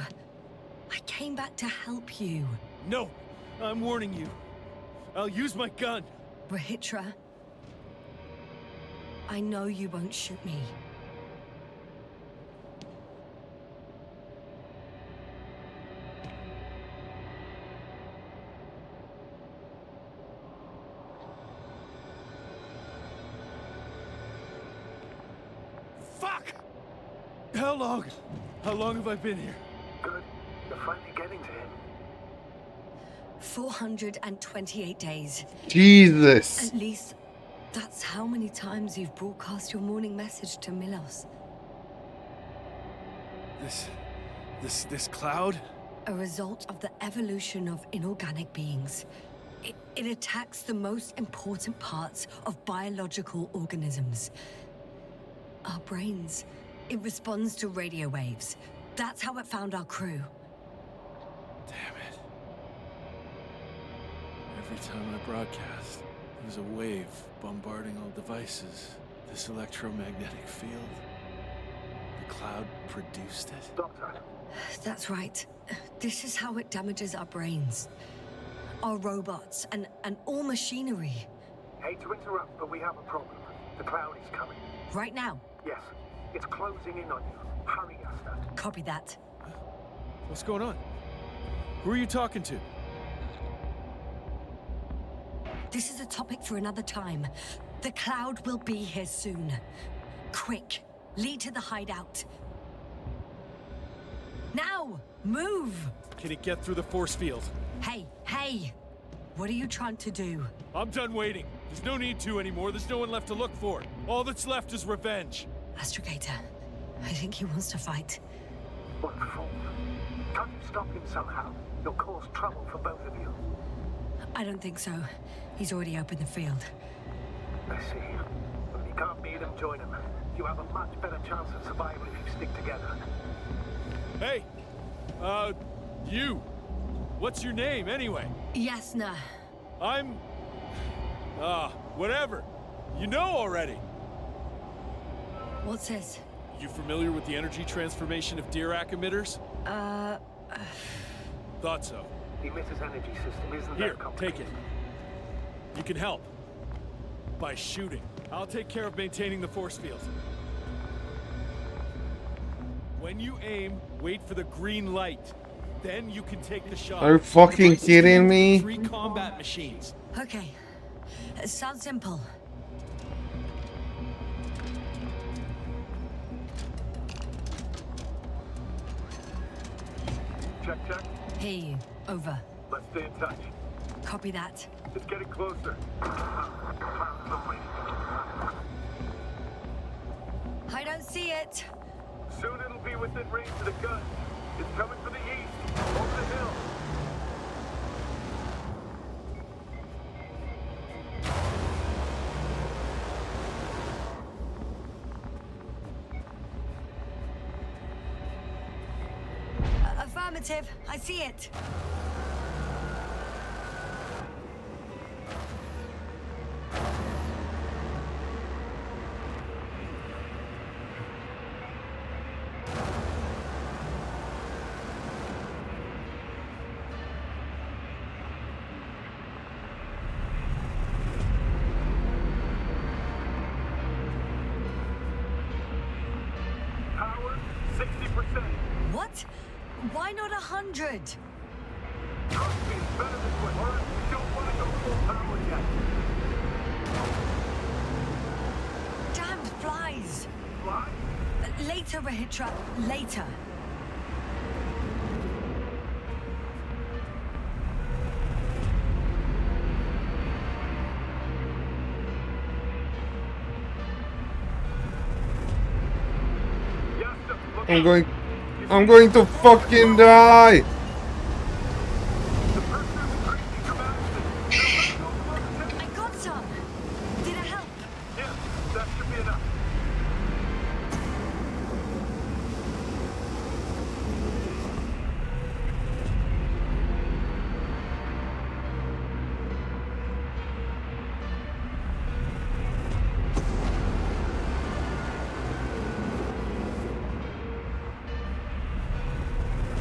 I came back to help you. No, I'm warning you. I'll use my gun. Rahitra, I know you won't shoot me. Fuck! How long? How long have I been here? Good. You're finally getting to him. 428 days. Jesus! At least, that's how many times you've broadcast your morning message to Milos. This cloud? A result of the evolution of inorganic beings. It attacks the most important parts of biological organisms. Our brains. It responds to radio waves. That's how it found our crew. Damn it. Every time I broadcast, there's a wave bombarding all devices. This electromagnetic field. cloud produced it? Doctor, That's right. This is how it damages our brains. Our robots and all machinery. hate to interrupt, but we have a problem. The cloud is coming. Right now. Yes, it's closing in on you. Hurry, Asta. Copy that. What's going on? Who are you talking to? This is a topic for another time. The cloud will be here soon. Quick, lead to the hideout. Now, move! Can it get through the force field? Hey! What are you trying to do? I'm done waiting. There's no need to anymore. There's no one left to look for. All that's left is revenge. Astrogator, I think he wants to fight. What for? Can't you stop him somehow? You'll cause trouble for both of you. I don't think so. He's already opened the field. I see. Well, if you can't beat him, join him. You have a much better chance of survival if you stick together. Hey! You! What's your name, anyway? Yasna. I'm... whatever. You know already. What's this? You familiar with the energy transformation of Dirac emitters? Thought so. The emitter's energy system isn't Here, that complicated. take it. You can help. By shooting. I'll take care of maintaining the force field. When you aim, wait for the green light. Then you can take the shot. Are you fucking The device is kidding built me? with 3 combat machines. Okay. Sounds simple. Check. Hear you. Over. Let's stay in touch. Copy that. It's getting closer. Clouds are waiting. I don't see it. Soon it'll be within range of the gun. It's coming from the east, over the hill. Affirmative. I see it. Power, 60%. What? Why not 100? Trust me, it's better this way. All right, we don't want to go full power yet. Damned flies. Fly? Later, Rahitra. Later. Yes, sir. Look I'm out. going... I'm going to fucking die! The person who's crazy, come out of this. I got some. Did it help? Yeah, that should be enough.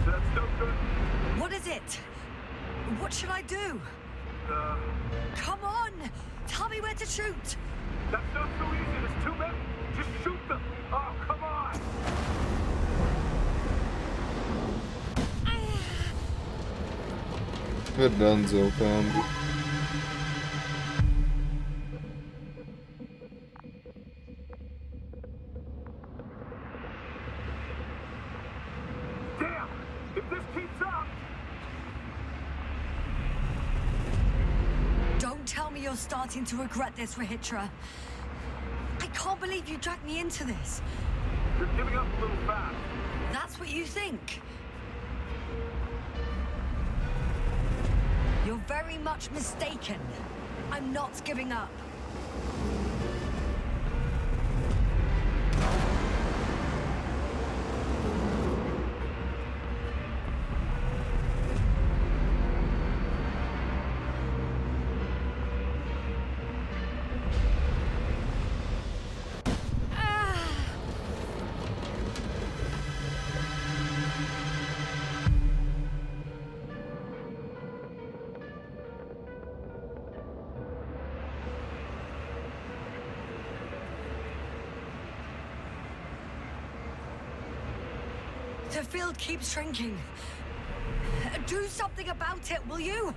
That's no good. What is it? What should I do? Uh, Come on! Tell me where to shoot! that's not so easy. There's too many. Just shoot them. Oh, come on. We're done, Zoltan. Damn! If this keeps up, Don't tell me you're starting to regret this, Rahitra. I can't believe you dragged me into this. you're giving up a little fast. That's what you think. You're very much mistaken. I'm not giving up. The field keeps shrinking. Do something about it, will you?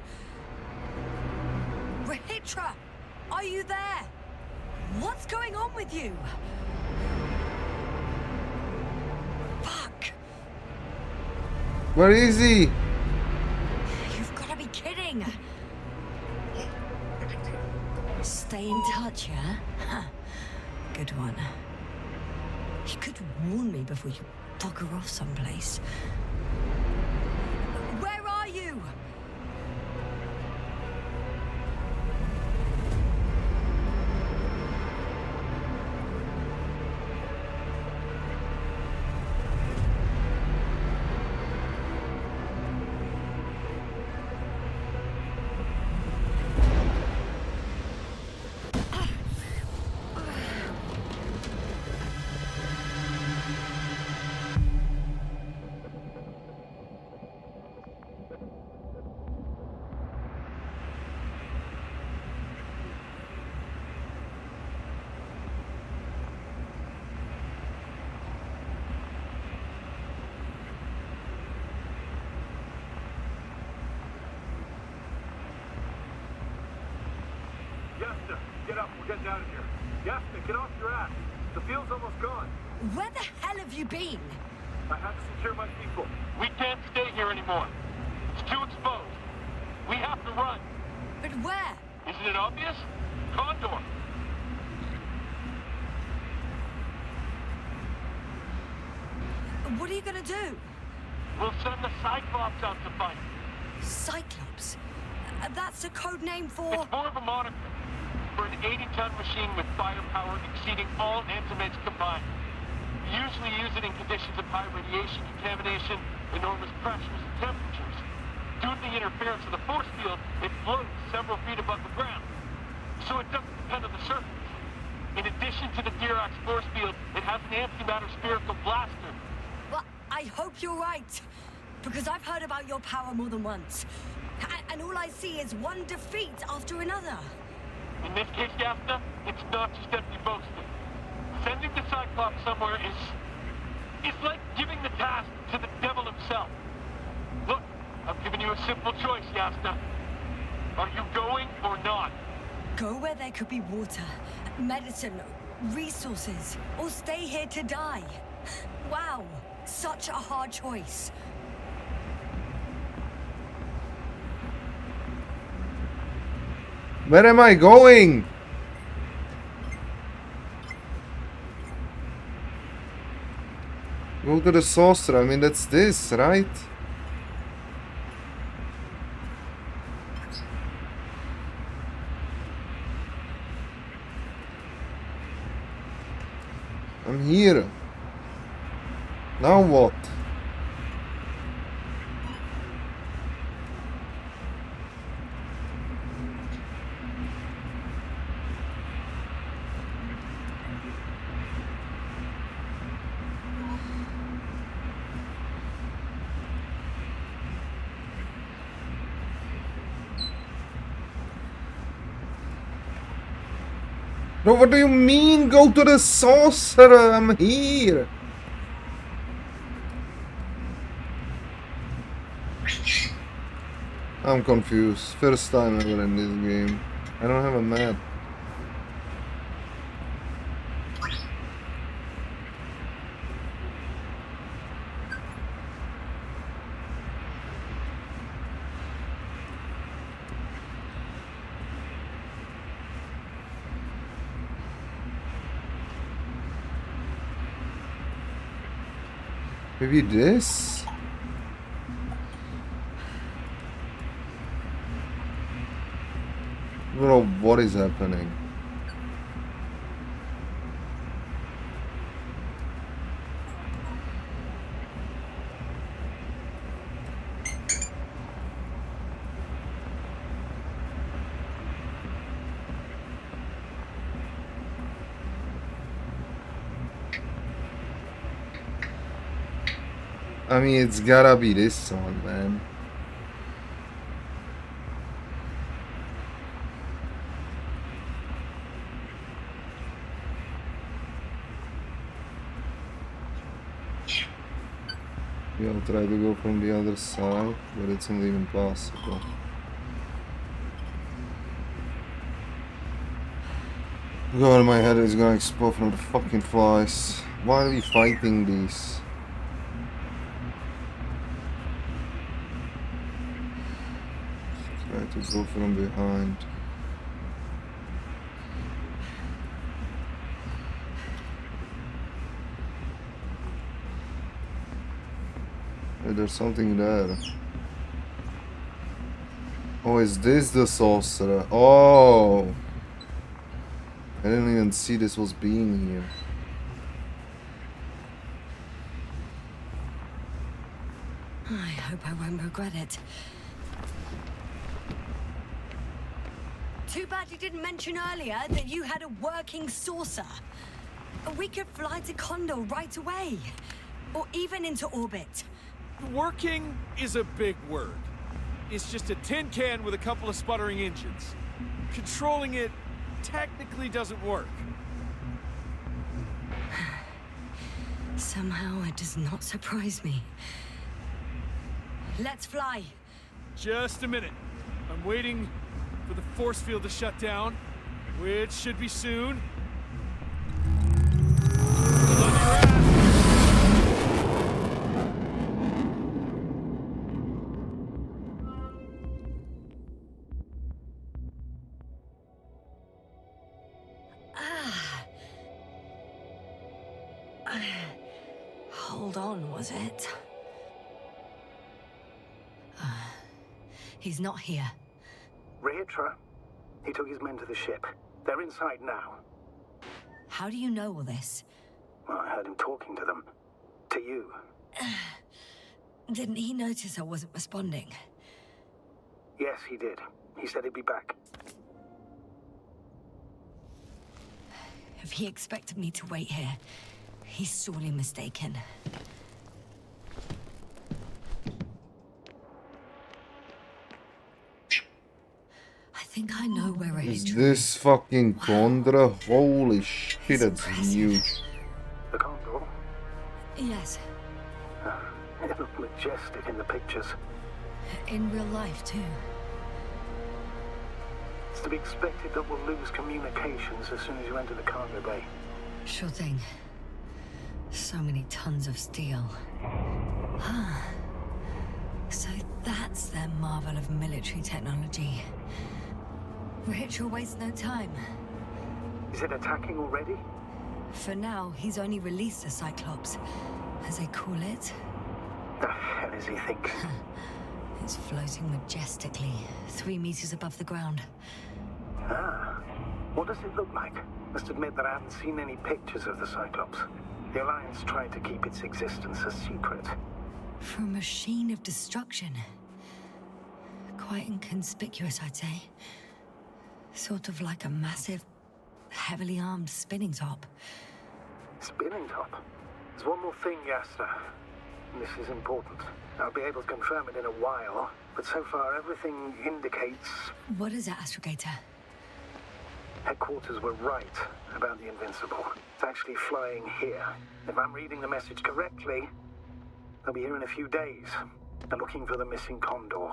Rahitra, are you there? What's going on with you? Fuck. Where is he? You've got to be kidding. Stay in touch, yeah? Huh. Good one. You could warn me before you bugger off someplace. Where are you? Yasta, get up. We're getting out of here. Yasta, get off your ass. The field's almost gone. Where the hell have you been? I had to secure my people. We can't stay here anymore. It's too exposed. We have to run. But where? Isn't it obvious? Condor. What are you gonna do? We'll send the Cyclops out to fight. Cyclops? That's a code name for... It's more of a moniker for an 80-ton machine with firepower exceeding all antimeds combined. We usually use it in conditions of high radiation contamination, enormous pressures and temperatures. Due to the interference of the force field, it floats several feet above the ground, so it doesn't depend on the surface. In addition to the Dirac force field, it has an antimatter spherical blaster. Well, I hope you're right. Because I've heard about your power more than once. And all I see is one defeat after another. In this case, Yasna, it's not just empty boasting. Sending the Cyclops somewhere is like giving the task to the devil himself. Look, I've given you a simple choice, Yasna. Are you going or not? Go where there could be water, medicine, resources, or stay here to die. Wow, such a hard choice. Where am I going? Go to the saucer. I mean, that's this, right? I'm here. Now what? Bro, what do you mean go to the saucer? I'm here. I'm confused. First time ever in this game. I don't have a map. Maybe this? Bro, what is happening? I mean, it's gotta be this one, man. We'll try to go from the other side, but it's not even possible. God, my head is gonna explode from the fucking flies. Why are we fighting these? Try to go from behind. Hey, there's something there. Oh, is this the sorcerer? Oh! I didn't even see this was being here. I hope I won't regret it. Too bad you didn't mention earlier that you had a working saucer. We could fly to Condor right away. Or even into orbit. Working is a big word. It's just a tin can with a couple of sputtering engines. Controlling it technically doesn't work. Somehow it does not surprise me. Let's fly. Just a minute. I'm waiting for the force field to shut down, which should be soon. Hold on, was it? He's not here. Ritra, he took his men to the ship. They're inside now. How do you know all this? Well, I heard him talking to them. To you. Didn't he notice I wasn't responding? Yes, he did. He said he'd be back. If he expected me to wait here, he's sorely mistaken. I think I know where it Is is. this fucking Condra? Holy shit, It's that's impressive. huge. The Condor? Yes, It looked majestic in the pictures. in real life too. It's to be expected that we'll lose communications as soon as you enter the cargo bay. Sure thing. So many tons of steel. So that's their marvel of military technology. Ritual wastes no time. Is it attacking already? For now, he's only released the Cyclops, as they call it. The hell is he thinking? It's floating majestically, 3 meters above the ground. What does it look like? Must admit that I haven't seen any pictures of the Cyclops. The Alliance tried to keep its existence a secret. For a machine of destruction. Quite inconspicuous, I'd say. Sort of like a massive, heavily armed spinning top. Spinning top? There's one more thing, Yasta. This is important. I'll be able to confirm it in a while, but so far everything indicates What is it, Astrogator? headquarters were right about the Invincible. It's actually flying here. If I'm reading the message correctly, they'll be here in a few days. They're looking for the missing Condor.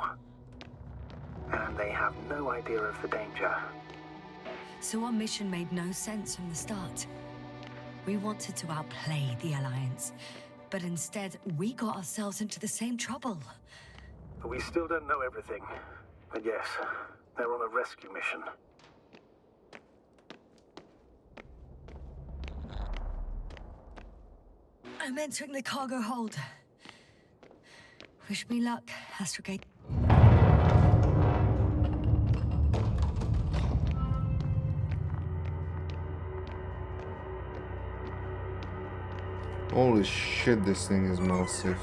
And they have no idea of the danger. So our mission made no sense from the start. We wanted to outplay the Alliance, but instead we got ourselves into the same trouble. But we still don't know everything. But yes, they're on a rescue mission. I'm entering the cargo hold. Wish me luck, Astrogator. Holy shit, this thing is massive.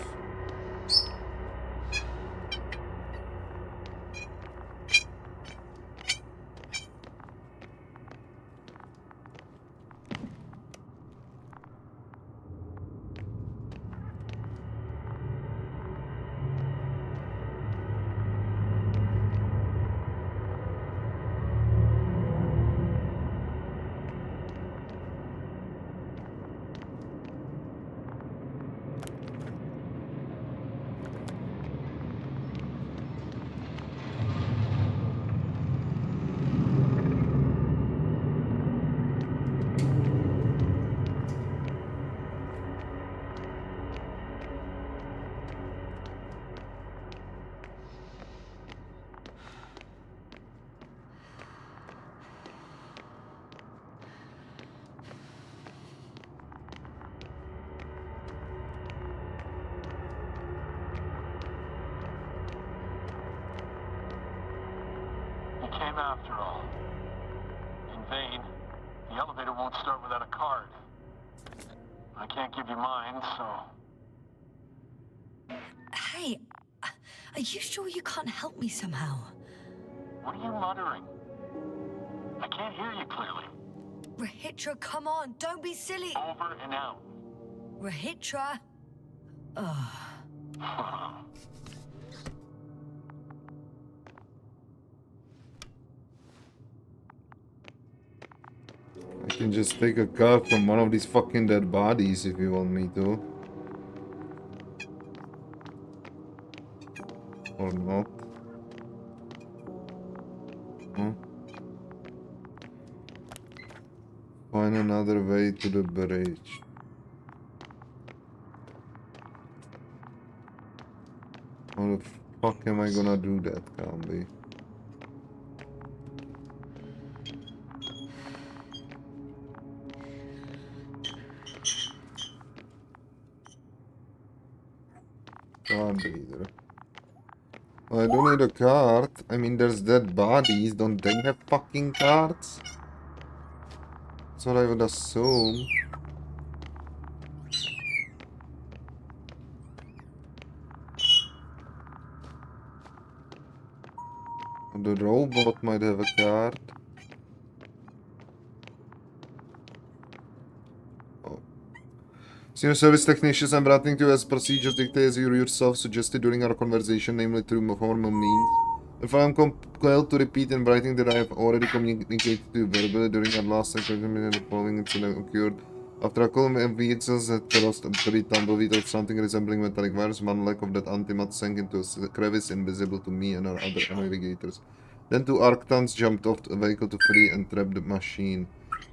came after all. In vain. The elevator won't start without a card. I can't give you mine, so... Hey, are you sure you can't help me somehow? What are you muttering? I can't hear you clearly. Rahitra, come on, don't be silly. Over and out. Rahitra? Ugh. I can just take a card from one of these fucking dead bodies if you want me to. Or not. Huh? Find another way to the bridge. How the fuck am I gonna do that, Candy? Can't either. Well, I don't need a card. I mean, there's dead bodies. Don't they have fucking cards? That's what I would assume. The robot might have a card. Oh. Senior service technicians, I'm writing to you as procedures dictate as you yourself suggested during our conversation, namely through formal means. If I am compelled to repeat in writing that I have already communicated to you verbally during our last encounter, the following incident occurred. After a column of vehicles had crossed a pretty tumbleweed of something resembling metallic wires, one leg of that antimat sank into a crevice invisible to me and our other navigators. Then two Arctans jumped off the vehicle to free and trap the machine.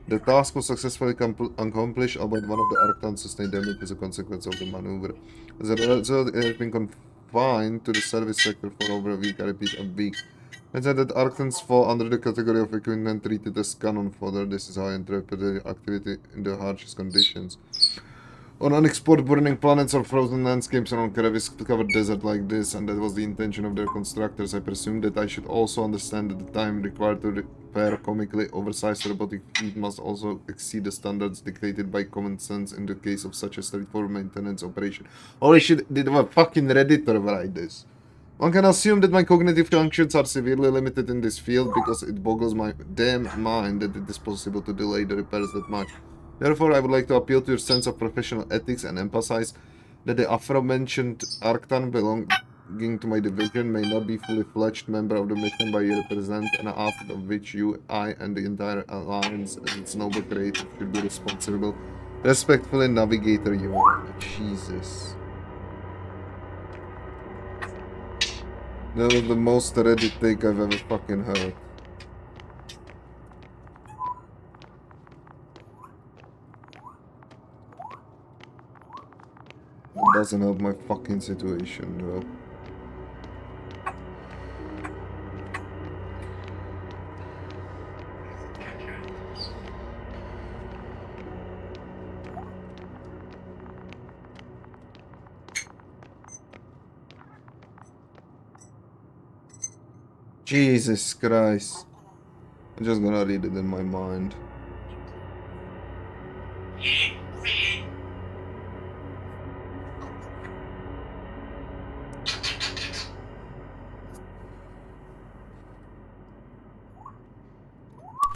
The task was successfully accomplished, albeit one of the Arctans sustained damage as a consequence of the maneuver. As a result, it has been confined to the service sector for over a week. I repeat, a week. It said that Arctans fall under the category of equipment treated as cannon fodder. This is how I interpret the activity in the harshest conditions. On unexplored burning planets or frozen landscapes around crevice-covered desert like this, and that was the intention of their constructors, I presume that I should also understand that the time required to repair comically oversized robotic feet must also exceed the standards dictated by common sense in the case of such a straightforward maintenance operation. Holy shit, did a fucking Redditor write this? One can assume that my cognitive functions are severely limited in this field because it boggles my damn mind that it is possible to delay the repairs that much. Therefore, I would like to appeal to your sense of professional ethics and emphasize that the aforementioned Arctan belonging to my division may not be fully fledged member of the mission by you represent, and after of which you, I, and the entire Alliance as its noble creator should be responsible. Respectfully, Navigator, you are. Jesus. That was the most Reddit take I've ever fucking heard. It doesn't help my fucking situation, though. Jesus Christ. I'm just gonna read it in my mind.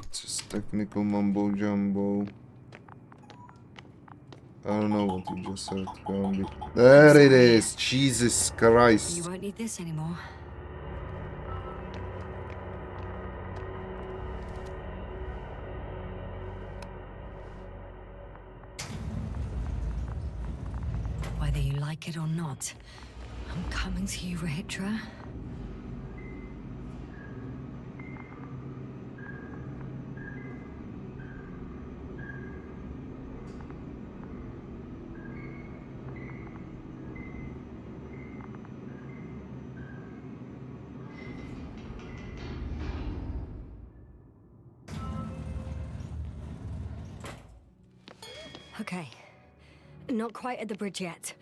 It's just technical mumbo jumbo. I don't know what you just said. There it is! Jesus Christ. You won't need this anymore. Whether you like it or not, I'm coming to you, Rahitra. Okay. Not quite at the bridge yet,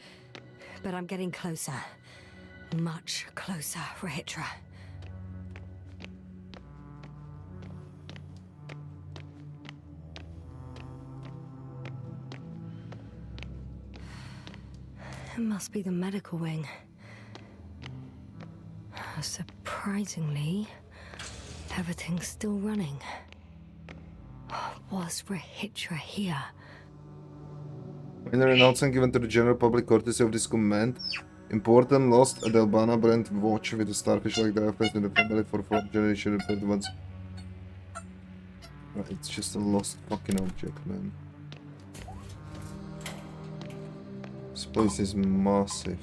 but I'm getting closer. Much closer, Rahitra. must be the medical wing. Surprisingly, everything's still running. Was Rahitra here? Minor announcement given to the general public courtesy of this command. Important lost at Albana brand watch with a starfish-like diaphragm in the family for 4th generation reported once. It's just a lost fucking object, man. This place is massive.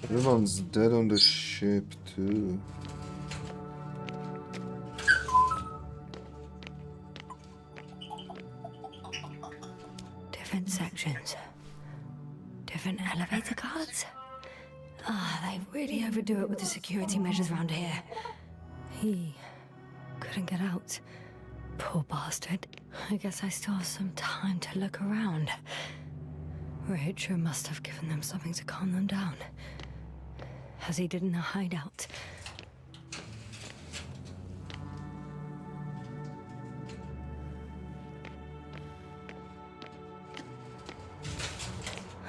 Everyone's dead on the ship too. Different sections. Different elevator cards. They really overdo it with the security measures around here. He couldn't get out. Poor bastard. I guess I still have some time to look around. Rahitra must have given them something to calm them down. As he did in a hideout.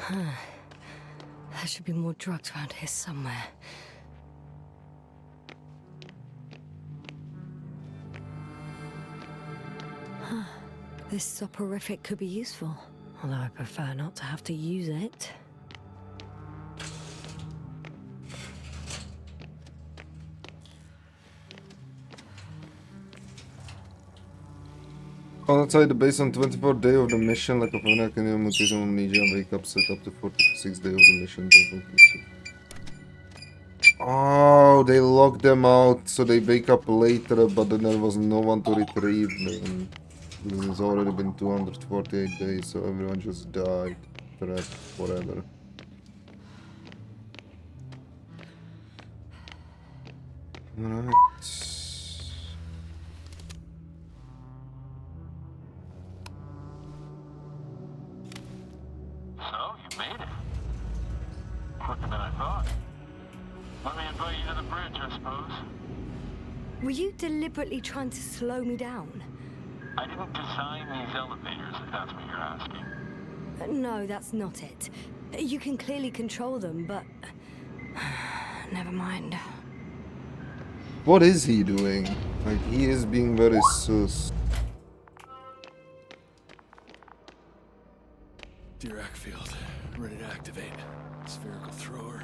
There should be more drugs around here somewhere. This soporific could be useful, although I prefer not to have to use it. Outside the base on 24th day of the mission, like a phone can mutism amnesia, wake up, set up to 46th day of the mission. Oh, they locked them out, so they wake up later, but then there was no one to retrieve them. It's already been 248 days, so everyone just died. Trapped forever. Alright. Were you deliberately trying to slow me down? I didn't design these elevators, if that's what you're asking. No, that's not it. You can clearly control them, but... never mind. What is he doing? Like, he is being very sus. Dirac field, ready to activate. Spherical thrower.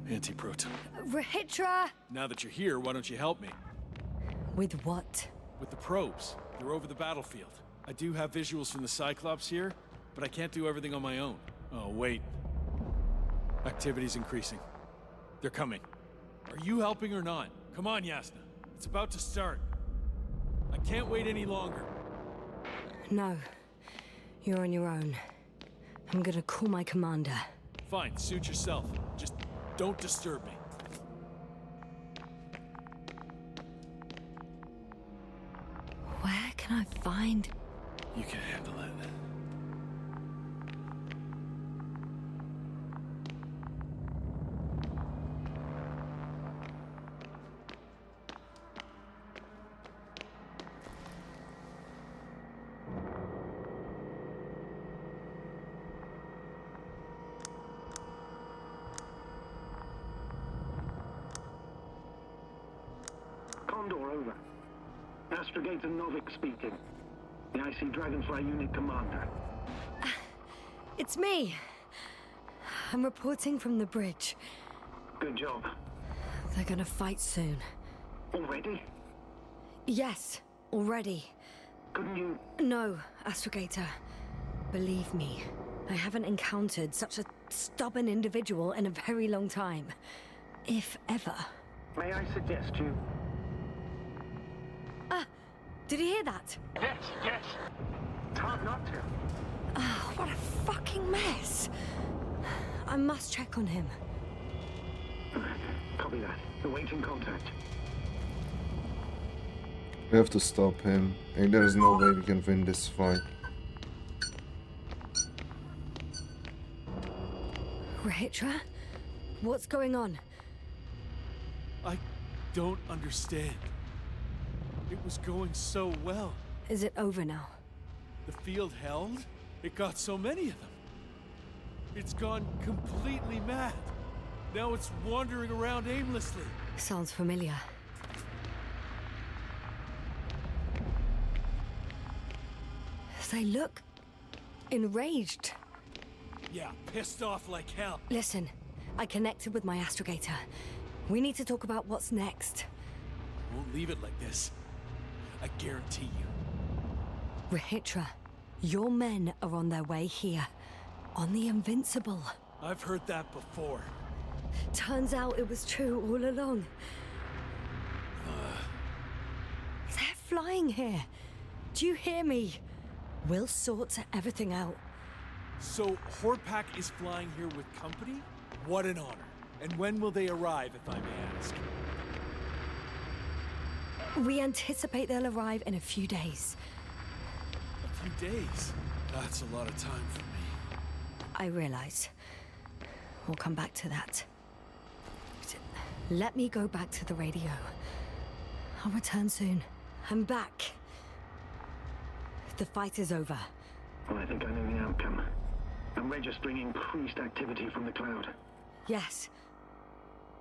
Anti-proton. Rahitra! Now that you're here, why don't you help me? With what? With the probes. They're over the battlefield. I do have visuals from the Cyclops here, but I can't do everything on my own. Oh, wait. Activity's increasing. They're coming. Are you helping or not? Come on, Yasna. It's about to start. I can't wait any longer. No. You're on your own. I'm gonna call my commander. Fine, suit yourself. Just don't disturb me. Where can I find... You can handle it. Condor, over. Astrogator Novik speaking. The IC Dragonfly Unit Commander. It's me. I'm reporting from the bridge. Good job. They're gonna fight soon. Already? Yes, already. Couldn't you... No, Astrogator. Believe me, I haven't encountered such a stubborn individual in a very long time. If ever. May I suggest you... Did you hear that? Yes, yes. It's hard not to. Oh, what a fucking mess. I must check on him. Copy that. Awaiting contact. We have to stop him. And there's no way we can win this fight. Rahitra? What's going on? I don't understand. It was going so well. Is it over now? The field held? It got so many of them. It's gone completely mad. Now it's wandering around aimlessly. Sounds familiar. They look enraged. Yeah, pissed off like hell. Listen, I connected with my astrogator. We need to talk about what's next. Won't leave it like this. I guarantee you. Rahitra, your men are on their way here. On the Invincible. I've heard that before. Turns out it was true all along. They're flying here. Do you hear me? We'll sort everything out. So, Horpak is flying here with company? What an honor. And when will they arrive, if I may ask? We anticipate they'll arrive in a few days. A few days? That's a lot of time for me. I realize. We'll come back to that. Let me go back to the radio. I'll return soon. I'm back. The fight is over. Well, I think I know the outcome. I'm registering increased activity from the cloud. Yes.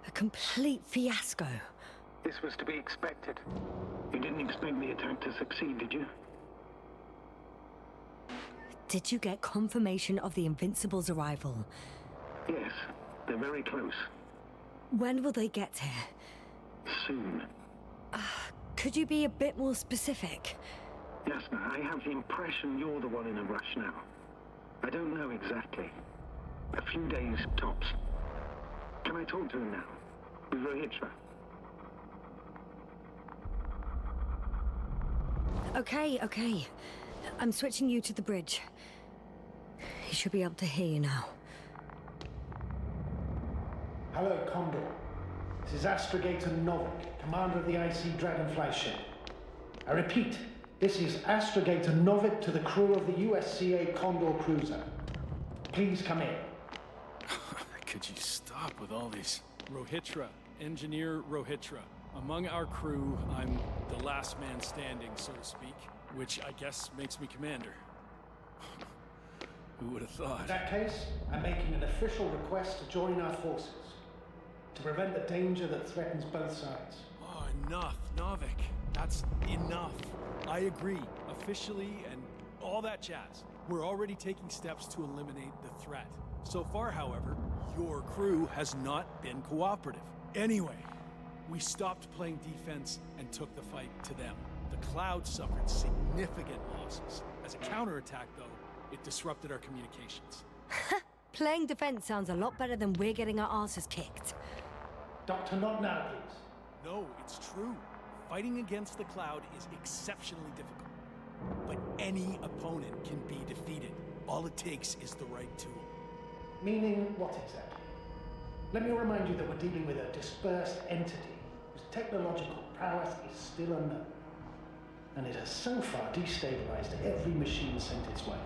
A complete fiasco. This was to be expected. You didn't expect the attack to succeed, did you? Did you get confirmation of the Invincible's arrival? Yes, they're very close. When will they get here? Soon. Could you be a bit more specific? Jasna, I have the impression you're the one in a rush now. I don't know exactly. A few days tops. Can I talk to him now? With Rahitra? Okay. I'm switching you to the bridge. He should be able to hear you now. Hello, Condor. This is Astrogator Novik, commander of the IC Dragonfly ship. I repeat, this is Astrogator Novik to the crew of the USCA Condor cruiser. Please come in. Could you stop with all these? Rohitra, Engineer Rohitra. Among our crew, I'm the last man standing, so to speak, which I guess makes me commander. Who would have thought? In that case, I'm making an official request to join our forces, to prevent the danger that threatens both sides. Oh, enough, Novik. That's enough. I agree, officially, and all that jazz. We're already taking steps to eliminate the threat. So far, however, your crew has not been cooperative. Anyway, we stopped playing defense and took the fight to them. The Cloud suffered significant losses. As a counterattack, though, it disrupted our communications. Playing defense sounds a lot better than we're getting our asses kicked. Doctor, not now, please. No, it's true. Fighting against the Cloud is exceptionally difficult. But any opponent can be defeated. All it takes is the right tool. Meaning what exactly? Let me remind you that we're dealing with a dispersed entity whose technological prowess is still unknown. And it has so far destabilized every machine sent its way.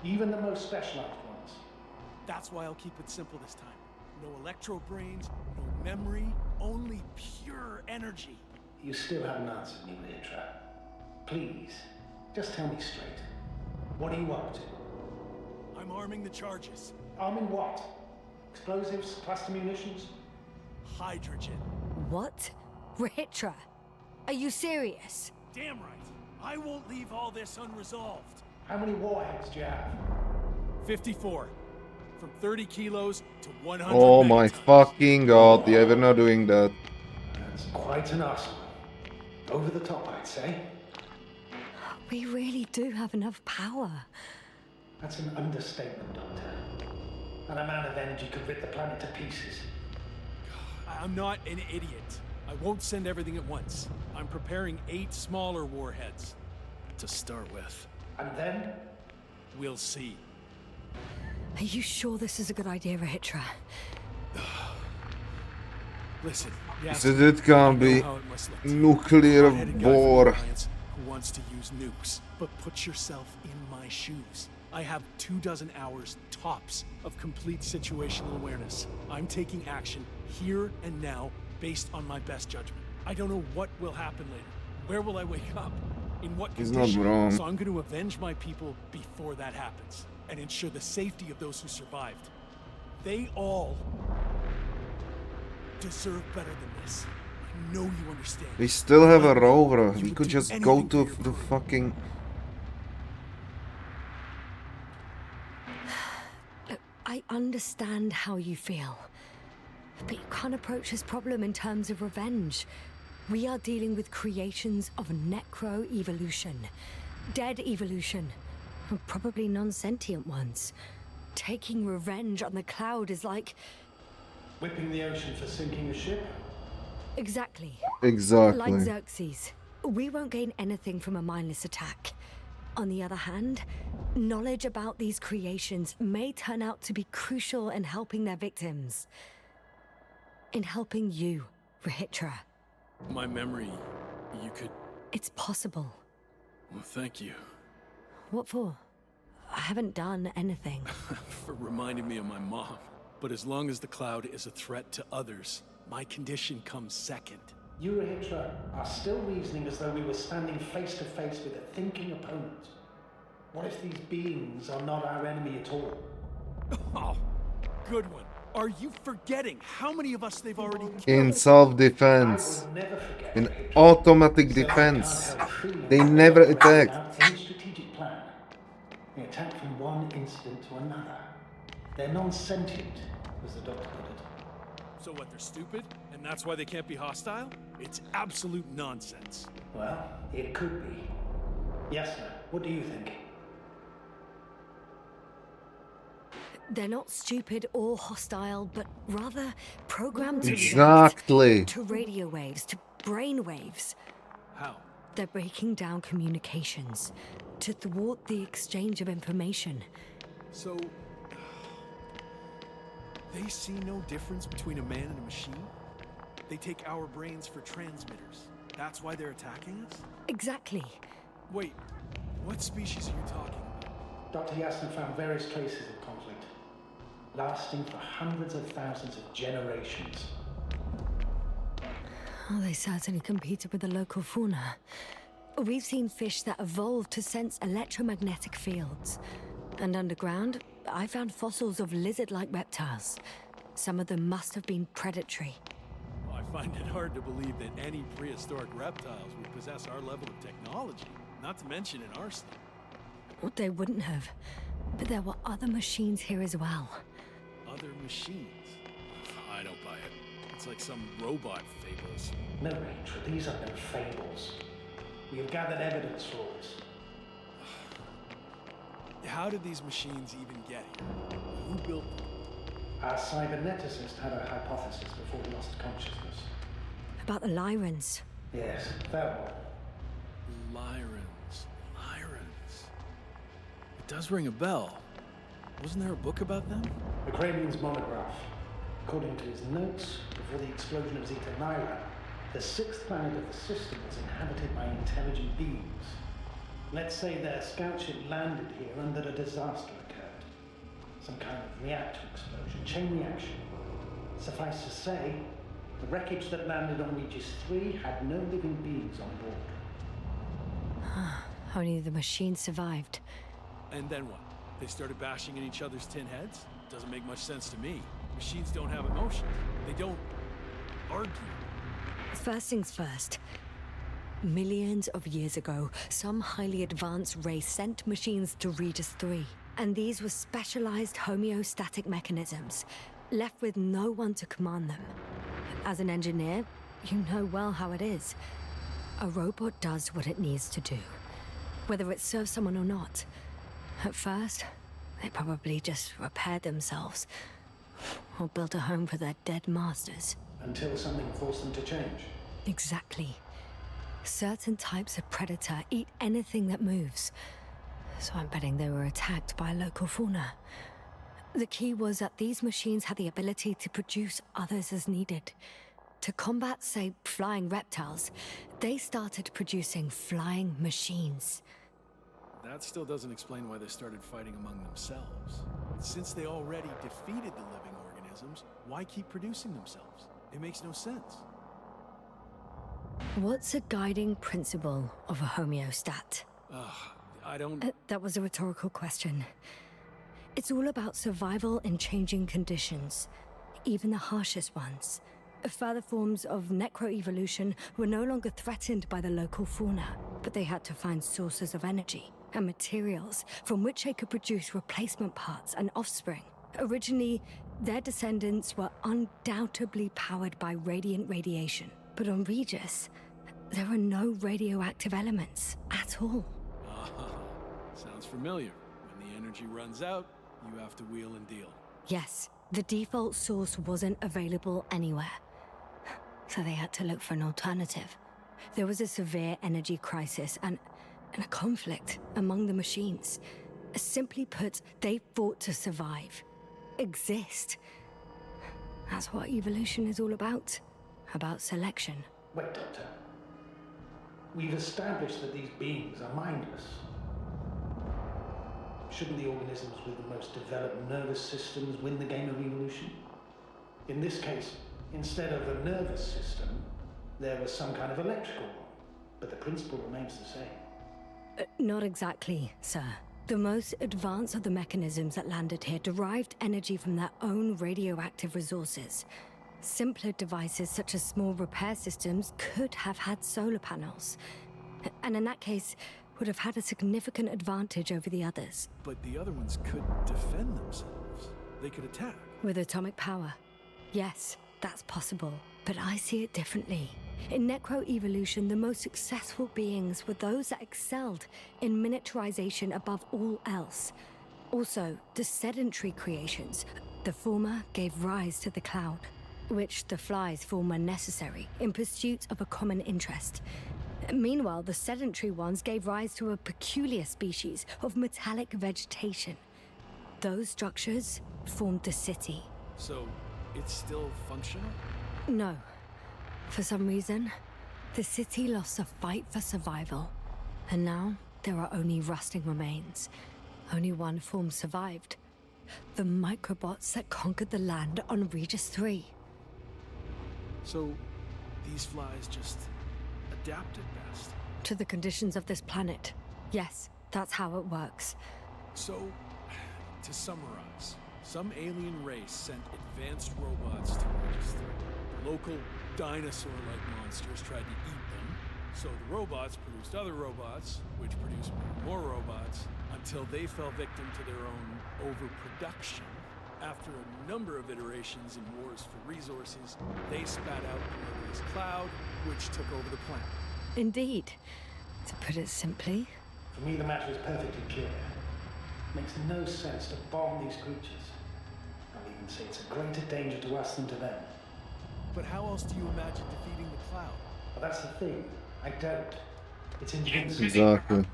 Even the most specialized ones. That's why I'll keep it simple this time. No electro brains, no memory, only pure energy. You still haven't answered me, Rahitra. Please, just tell me straight. What are you up to? I'm arming the charges. Arming what? Explosives, cluster munitions? Hydrogen. What? Rahitra? Are you serious? Damn right. I won't leave all this unresolved. How many warheads do you have? 54. From 30 kilos to 100 Oh my megatons. fucking god, yeah, we're not doing that. That's quite an arsenal. Over the top, I'd say. We really do have enough power. That's an understatement, Doctor. That amount of energy could rip the planet to pieces. I'm not an idiot. I won't send everything at once. I'm preparing 8 smaller warheads. To start with. And then? We'll see. Are you sure this is a good idea, Rahitra? Listen, yes, So it can I know be how it must look. nuclear Hard-headed guy from the war. Alliance who wants to use nukes. But put yourself in my shoes. I have 24 hours tops of complete situational awareness. I'm taking action here and now based on my best judgment. I don't know what will happen later, Where will I wake up? In what He's condition? not wrong. So I'm going to avenge my people before that happens and ensure the safety of those who survived. They all deserve better than this. I know you understand. We still have a Like me, rover. you We would could do just go anything to for your the crew. fucking... Look, I understand how you feel. But you can't approach this problem in terms of revenge. We are dealing with creations of necro-evolution. Dead evolution. Probably non-sentient ones. Taking revenge on the cloud is like... Whipping the ocean for sinking a ship? Exactly. Exactly. Like Xerxes. We won't gain anything from a mindless attack. On the other hand, knowledge about these creations may turn out to be crucial in helping their victims. In helping you, Rahitra. My memory, you could... It's possible. Well, thank you What for? I haven't done anything. for reminding me of my mom. But as long as the cloud is a threat to others, my condition comes second. You, Rahitra, are still reasoning as though we were standing face to face with a thinking opponent. What if these beings are not our enemy at all? Oh, good one. Are you forgetting how many of us they've already killed? In self-defense. I will never forget. In Rahitra. automatic So I defense. can't help feeling They that never we operate attack. without any strategic plan. They attack from one incident to another. They're non-sentient, as the doctor put it. So what, they're stupid? And that's why they can't be hostile? It's absolute nonsense. Well, it could be. Yes, sir. What do you think? They're not stupid or hostile, but rather programmed to react Exactly. to radio waves, to brain waves. How? They're breaking down communications to thwart the exchange of information. So... they see no difference between a man and a machine? They take our brains for transmitters. That's why they're attacking us? Exactly. Wait, what species are you talking about? Dr. Yasna found various traces of conflict, lasting for hundreds of thousands of generations. Oh, they certainly competed with the local fauna. We've seen fish that evolved to sense electromagnetic fields. And underground, I found fossils of lizard-like reptiles. Some of them must have been predatory. Well, I find it hard to believe that any prehistoric reptiles would possess our level of technology, not to mention an arsenal. Well, they wouldn't have. But there were other machines here as well. Other machines? I don't buy it. It's like some robot fables. No, Rachel, these are no fables. We have gathered evidence for all this. How did these machines even get here? Who built them? Our cyberneticist had a hypothesis before he lost consciousness. About the Lyrans. Yes, that one. Lyrans. It does ring a bell. Wasn't there a book about them? The Cranian's monograph. According to his notes, before the explosion of Zeta Nyra, the sixth planet of the system was inhabited by intelligent beings. Let's say their scout ship landed here and that a disaster occurred. Some kind of reactor explosion, chain reaction. Suffice to say, the wreckage that landed on Regis 3 had no living beings on board. Only the machines survived. And then what? They started bashing in each other's tin heads? Doesn't make much sense to me. Machines don't have emotions. They don't argue. First things first. Millions of years ago, some highly advanced race sent machines to Regis 3. And these were specialized homeostatic mechanisms, left with no one to command them. As an engineer, you know well how it is. A robot does what it needs to do, whether it serves someone or not. At first, they probably just repaired themselves, or built a home for their dead masters. Until something forced them to change. Exactly. Certain types of predator eat anything that moves. So I'm betting they were attacked by local fauna. The key was that these machines had the ability to produce others as needed. To combat, say, flying reptiles, they started producing flying machines. That still doesn't explain why they started fighting among themselves. Since they already defeated the living organisms, why keep producing themselves? It makes no sense. What's a guiding principle of a homeostat? I don't... That was a rhetorical question. It's all about survival in changing conditions, even the harshest ones. Further forms of necroevolution were no longer threatened by the local fauna, but they had to find sources of energy and materials from which they could produce replacement parts and offspring. Originally, their descendants were undoubtedly powered by radiant radiation, but on Regis, there are no radioactive elements at all. Sounds familiar. When the energy runs out, you have to wheel and deal. Yes, the default source wasn't available anywhere, so they had to look for an alternative. There was a severe energy crisis and a conflict among the machines. Simply put, they fought to survive, exist. That's what evolution is all about selection. Wait, Doctor. We've established that these beings are mindless. Shouldn't the organisms with the most developed nervous systems win the game of evolution? In this case, instead of a nervous system, there was some kind of electrical one, but the principle remains the same. Not exactly, sir. The most advanced of the mechanisms that landed here derived energy from their own radioactive resources. Simpler devices such as small repair systems could have had solar panels. And in that case, would have had a significant advantage over the others. But the other ones could defend themselves. They could attack. With atomic power. Yes, that's possible. But I see it differently. In necroevolution, the most successful beings were those that excelled in miniaturization above all else. Also, the sedentary creations. The former gave rise to the cloud, which the flies form when necessary in pursuit of a common interest. Meanwhile, the sedentary ones gave rise to a peculiar species of metallic vegetation. Those structures formed the city. So, it's still functional? No. For some reason, the city lost a fight for survival. And now, there are only rusting remains. Only one form survived. The microbots that conquered the land on Regis 3. So, these flies just adapted best? To the conditions of this planet. Yes, that's how it works. So, to summarize, some alien race sent advanced robots to Regis 3. The local dinosaur-like monsters tried to eat them, so the robots produced other robots, which produced more robots, until they fell victim to their own overproduction. After a number of iterations and wars for resources, they spat out the murderous cloud, which took over the planet. Indeed. To put it simply. For me, the matter is perfectly clear. Makes no sense to bomb these creatures. I'll even say it's a greater danger to us than to them. But how else do you imagine defeating the cloud? Well, that's the thing. I don't. It's invincible. Exactly.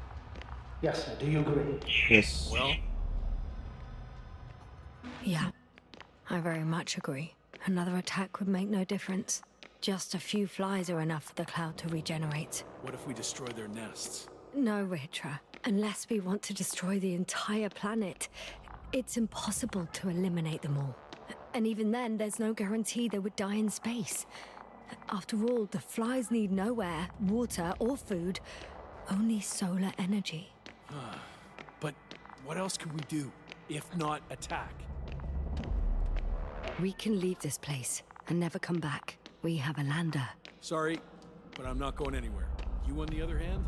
Yes, sir. Do you agree? Yes. Well, Yeah, I very much agree. Another attack would make no difference. Just a few flies are enough for the cloud to regenerate. what if we destroy their nests? No, Ritra. Unless we want to destroy the entire planet, it's impossible to eliminate them all. And even then, there's no guarantee they would die in space. After all, the flies need no air, water, or food, only solar energy. But what else can we do, if not attack? We can leave this place and never come back. We have a lander. Sorry, but I'm not going anywhere. You, on the other hand?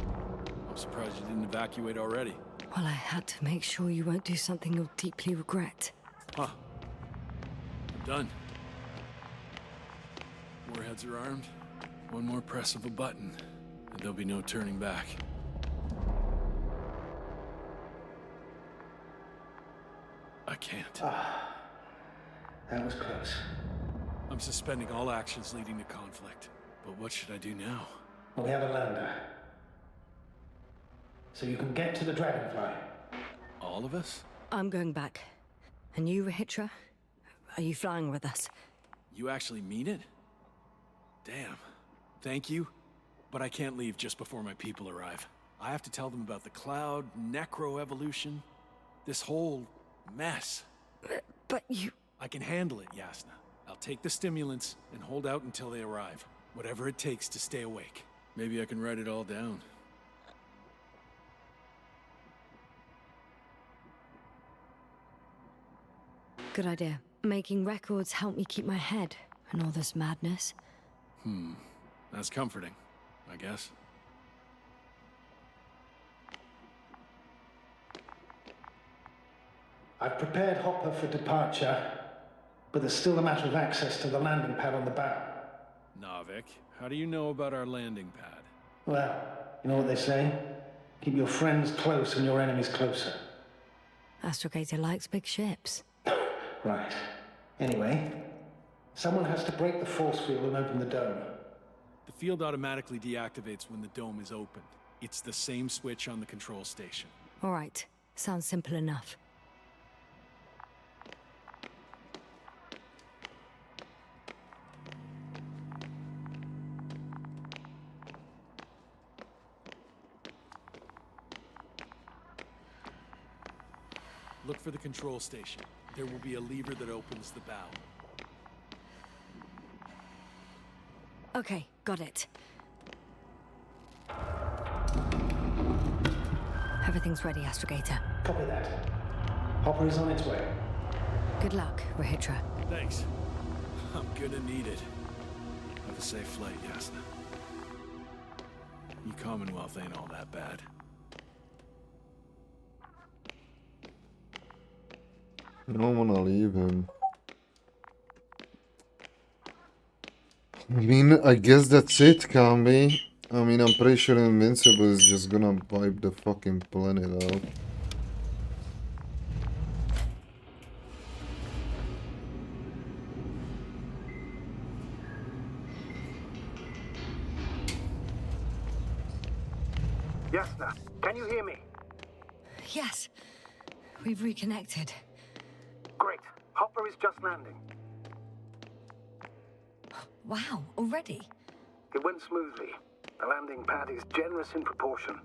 I'm surprised you didn't evacuate already. Well, I had to make sure you won't do something you'll deeply regret. Huh. I'm done. Warheads are armed. One more press of a button, and there'll be no turning back. I can't. That was close. I'm suspending all actions leading to conflict. But what should I do now? Well, we have a lander. So you can get to the Dragonfly. All of us? I'm going back. And you, Rahitra? Are you flying with us? You actually mean it? Damn. Thank you. But I can't leave just before my people arrive. I have to tell them about the cloud, necroevolution, this whole mess. But you... I can handle it, Yasna. I'll take the stimulants and hold out until they arrive. Whatever it takes to stay awake. Maybe I can write it all down. Good idea. Making records help me keep my head in all this madness. That's comforting, I guess. I've prepared Hopper for departure, but there's still a matter of access to the landing pad on the bow. Navik, how do you know about our landing pad? Well, you know what they say? Keep your friends close and your enemies closer. Astrogator likes big ships. Right. Anyway, someone has to break the force field and open the dome. The field automatically deactivates when the dome is opened. It's the same switch on the control station. All right. Sounds simple enough. Look for the control station. There will be a lever that opens the bow. Okay, got it. Everything's ready, Astrogator. Copy that. Hopper is on its way. Good luck, Rahitra. Thanks. I'm gonna need it. Have a safe flight, Yasna. Your Commonwealth ain't all that bad. I don't wanna leave him. I mean, I guess that's it, Kambi. I mean, I'm pretty sure Invincible is just gonna wipe the fucking planet out. Yasna, can you hear me? Yes. We've reconnected. Great. Hopper is just landing. Wow, already? It went smoothly. The landing pad is generous in proportion.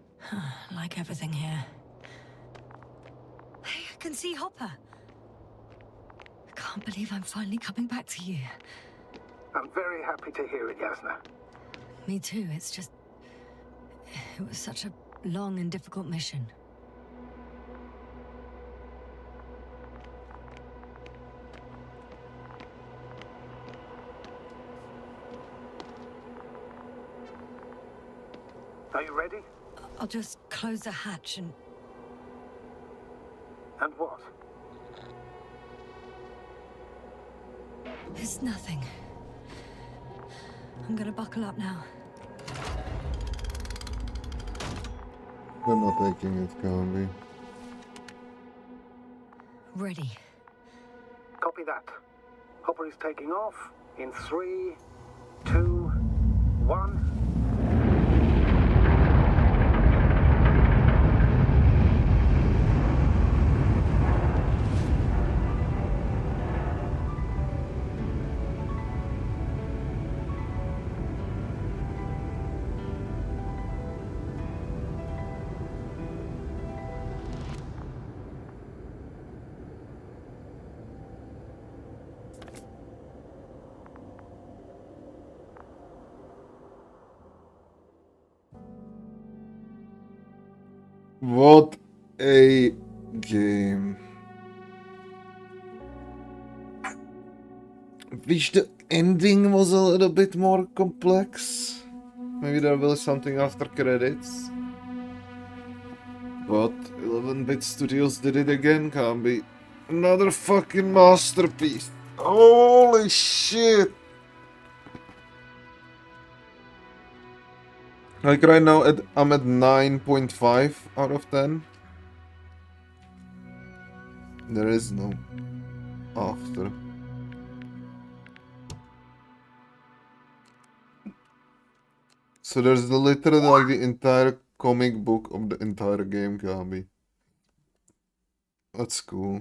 Like everything here. Hey, I can see Hopper. I can't believe I'm finally coming back to you. I'm very happy to hear it, Yasna. Me too, it's just... It was such a long and difficult mission. Are you ready? I'll just close the hatch and... And what? It's nothing. I'm gonna buckle up now. We're not taking it, Kambi. Ready. Copy that. Hopper is taking off in 3, 2, 1. What a game. Wish the ending was a little bit more complex. Maybe there will be something after credits. But 11-bit Studios did it again, Kambi. Another fucking masterpiece. Holy shit. Like right now, I'm at 9.5 out of 10. There is no after. So there's literally like the entire comic book of the entire game, Gabi. That's cool.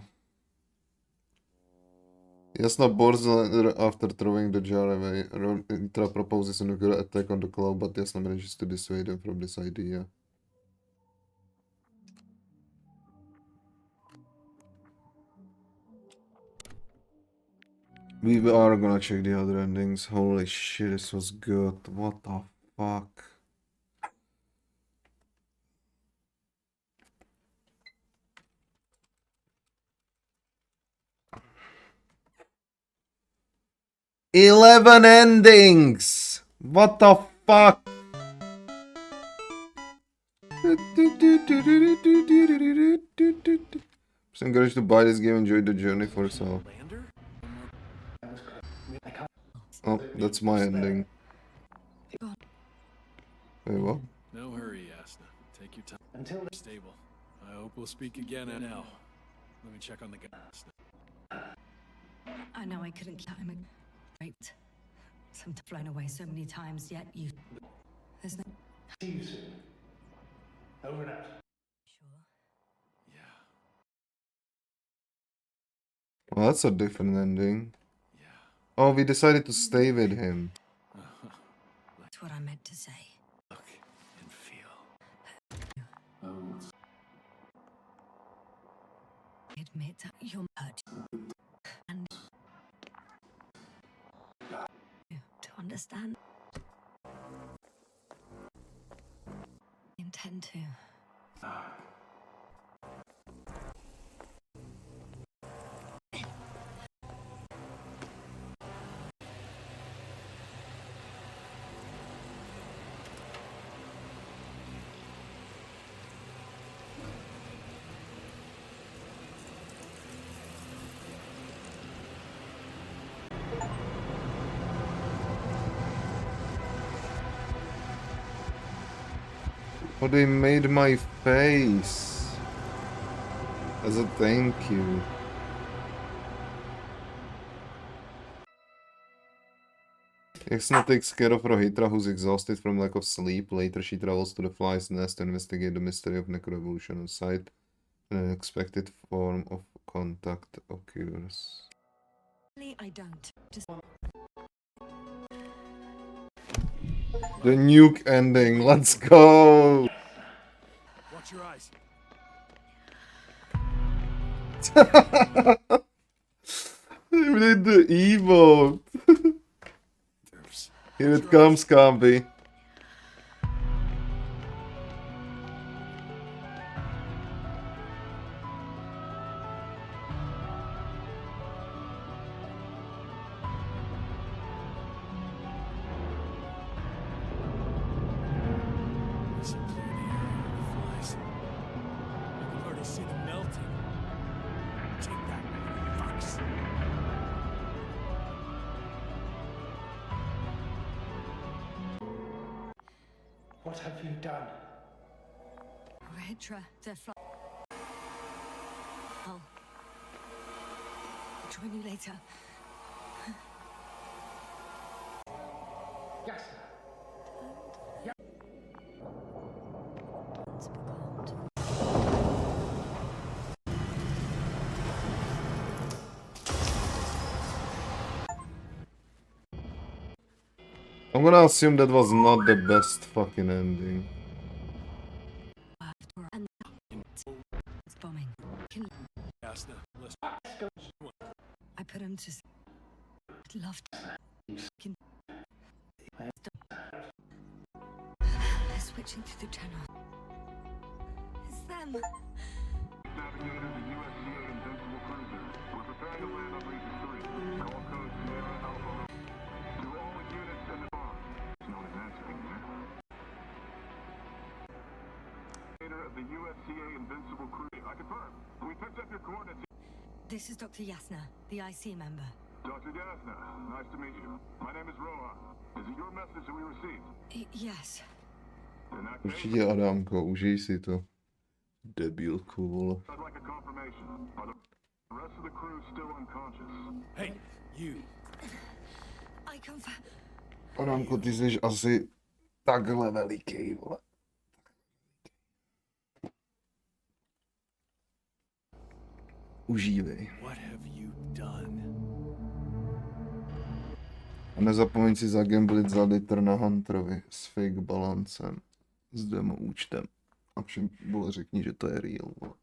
Jasna Borza, after throwing the jar away, Intra proposes a nuclear attack on the cloud, but Jasna manages to dissuade him from this idea. We are gonna check the other endings. Holy shit, this was good. What the fuck? "11 endings! What the fuck?" Just encouraged to buy this game, enjoy the journey for yourself. Lander? That was close. I can't Oh, that's my ending. Wait, what? No hurry, Yasna. Take your time. until Stable. I hope we'll speak again now. Let me check on the gas. I know I couldn't keep him raped. Sometimes flown away so many times, yet you. There's no. see you soon. Over and out. Sure. Yeah, Well, that's a different ending. yeah. Oh, we decided to stay with him. That's what I meant to say. Look and feel. Admit that you're hurt. And to understand. Intend to. Oh, they made my face. As a thank you. Yasna takes care of Rohitra, who's exhausted from lack of sleep. Later, she travels to the fly's nest to investigate the mystery of necroevolution on site. An unexpected form of contact occurs. I don't. Just. The nuke ending, let's go! Watch your eyes. We did the emote. Here it comes, Camby. This will clear the area of the flies. I can already see them melting. Take that, fucks. What have you done? Redra, they're fly. I'll join you later. Yes. It's becalmed. I'm gonna assume that was not the best fucking ending. And it's bombing. Can Yasna, listen. I put him to. I'd love to. Can. They're switching to the channel. It's them. Navigator, the USCA Invincible cruiser. We're preparing to land on Region 3. Call code Sierra Alpha. To all units and the bomb. Known as answering there. Navigator of the USCA Invincible cruiser. I confirm. We picked up your coordinates. This is Dr. Yasna, the IC member. Dr. Yasna, nice to meet you. My name is Rohan. Is it your message that we received? Yes. In that case, Určitě, Adamko, užij si to. Debilku, vole. I'd like a confirmation. Are the rest of the crew still unconscious? Hey, you. I confirm. Adamko, ty jsi asi takhle veliký, vole. Užívej. What have you done? A nezapomeň si zagamblit za litr na Hunterovi s fake balancem. S demo účtem. A všem, vole, řekni, že to je real, vole.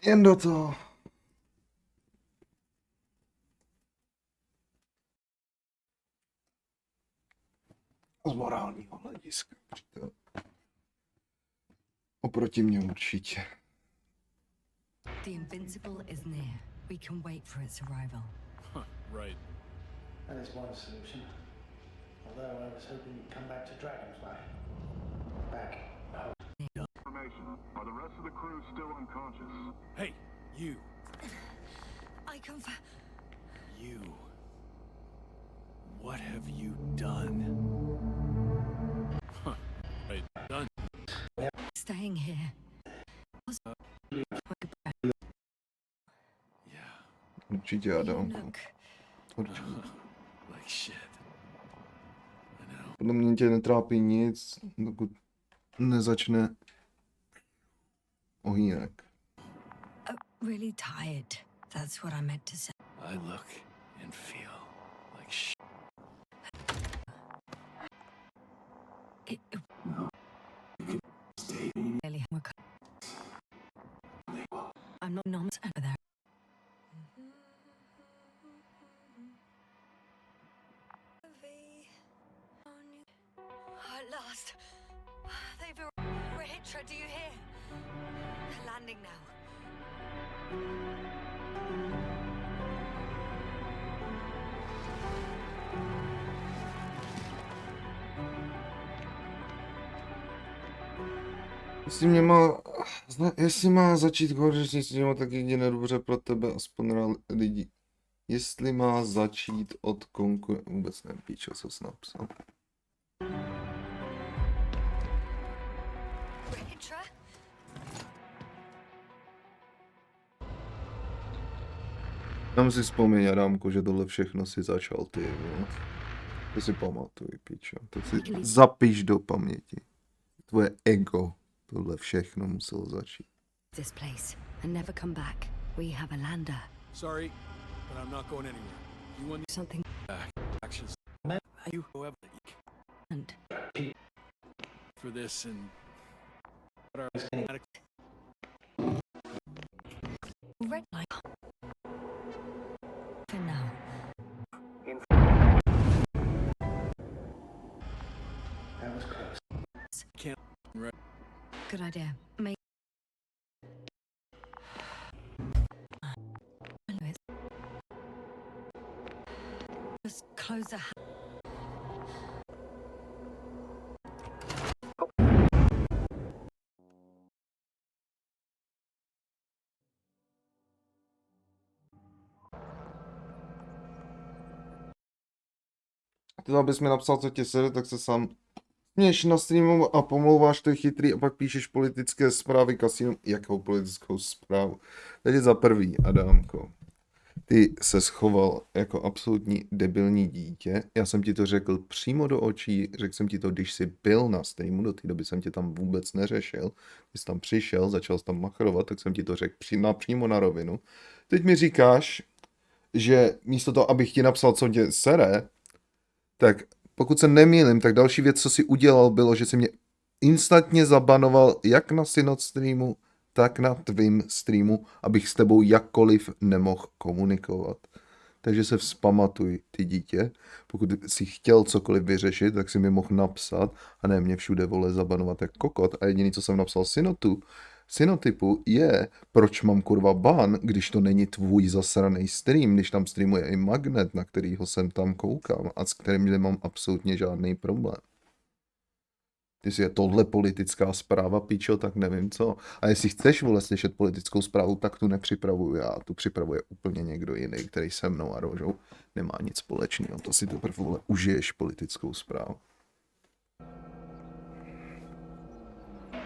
Jen do toho. Z morálního hlediska, přítel. Oproti mě určitě. The Invincible is near. We can wait for its arrival. Huh, right. That is one solution. Although I was hoping you'd come back to Dragonfly. Back home. Information. Are the rest of the crew still unconscious? Hey, you. I confirm. You. What have you done? Huh, right, done. Staying here. Yeah. Určitě, You Adam. look. Určitě. Like shit. I know. Podle mě tě netrápí nic, dokud nezačne ohýnek. Really tired. That's what I meant to say. I look and feel like shit. Really, I'm not numbed over there. At last, they've arrived. Hitra, do you hear? They're landing now. Jestli má začít konečně s něma, tak jedině dobře pro tebe, aspoň lidi. Jestli má začít od konkurence, vůbec nevím, píčo, co jsi napsal. Hitra? Tam si vzpomeň, Adámku, že tohle všechno si začal ty, jo. To si pamatuj, píčo. To si zapiš do paměti. Tvoje ego tohle všechno muselo začít. This place and never come back. We have a lander. Sorry, but I'm not going anywhere. You want Something back actions. You whoever and for this and what are red light. For now. That was close. can't Good idea. Make. Anyways. Just close the. Ty abys mi napsal, co tě sere, tak se sám směš na streamu a pomlouváš, to je chytrý a pak píšeš politické zprávy kasínu. Jakou politickou zprávu? Teď za prvý, Adámko. Ty se schoval jako absolutní debilní dítě. Já jsem ti to řekl přímo do očí, řekl jsem ti to, když jsi byl na streamu, do té doby jsem tě tam vůbec neřešil. Když jsi tam přišel, začal jsi tam machrovat, tak jsem ti to řekl přímo na rovinu. Teď mi říkáš, že místo toho, abych ti napsal, co tě sere, tak pokud se nemýlím, tak další věc, co si udělal, bylo, že si mě instantně zabanoval jak na Synod streamu, tak na tvým streamu, abych s tebou jakkoliv nemohl komunikovat. Takže se vzpamatuj, ty dítě. Pokud si chtěl cokoliv vyřešit, tak si mi mohl napsat a ne mě všude vole zabanovat jak kokot. A jediný, co jsem napsal Synotypu je, proč mám kurva ban, když to není tvůj zasraný stream, když tam streamuje i Magnet, na kterýho jsem tam koukám a s kterým nemám absolutně žádný problém. Jestli je tohle politická zpráva, píčo, tak nevím co. A jestli chceš, vole, slyšet politickou zprávu, tak tu nepřipravuju já. Tu připravuje úplně někdo jiný, který se mnou a Rožou nemá nic společného. To si teprve, vole, užiješ politickou zprávu.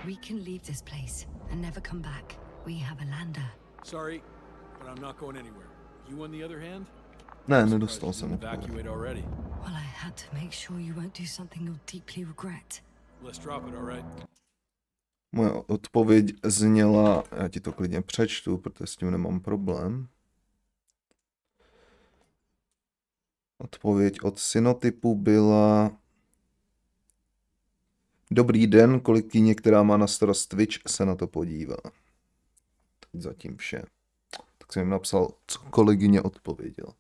We can leave this place and never come back. We have a lander. sorry, but I'm not going anywhere. You on the other hand? Ne, nedostal jsem odpověď. Evacuate already. Well, I had to make sure you won't do something you'll deeply regret. Let's drop it, all right? Moje odpověď zněla, já ti to klidně přečtu, protože s tím nemám problém. Odpověď od Synotypu byla: Dobrý den, kolegyně, která má na starost Twitch, se na to podívá. zatím vše. Tak jsem jim napsal, co kolegyně odpověděla.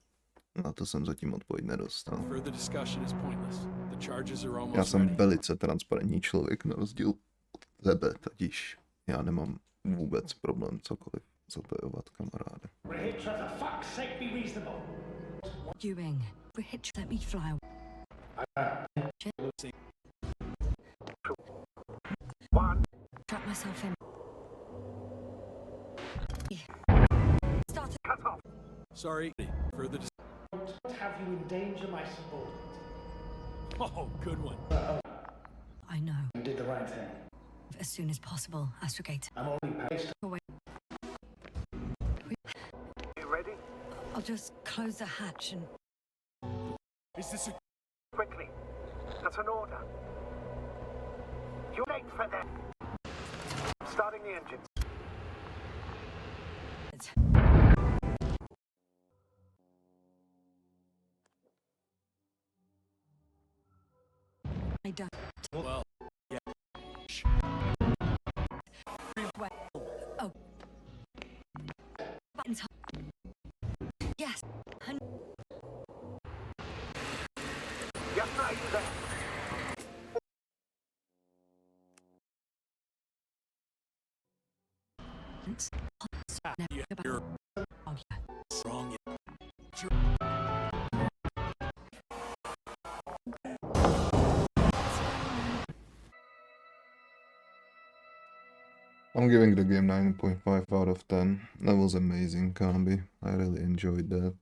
Na to jsem zatím odpověď nedostal. Further discussion is pointless. The charges are Já almost jsem ready. velice transparentní člověk, na rozdíl od tebe, totiž já nemám vůbec problém cokoliv zatajovat, kamaráde. Hitch, for fuck's sake, be reasonable. Doing. Hitch, let me fly. Trap myself in. Start. Cut off. Sorry. Further dis- Don't have you endanger my subordinate. Oh, good one. I know. You did the right thing. As soon as possible, astrogate. I'm already paced. You ready? I'll just close the hatch and Is this a... Quickly. That's an order. You're late for that. Starting the engines. I don't. Well, yeah. Oh. Buttons. Yes. Yes, right there. You're wrong. I'm giving the game 9.5 out of 10. That was amazing, Kambi. I really enjoyed that.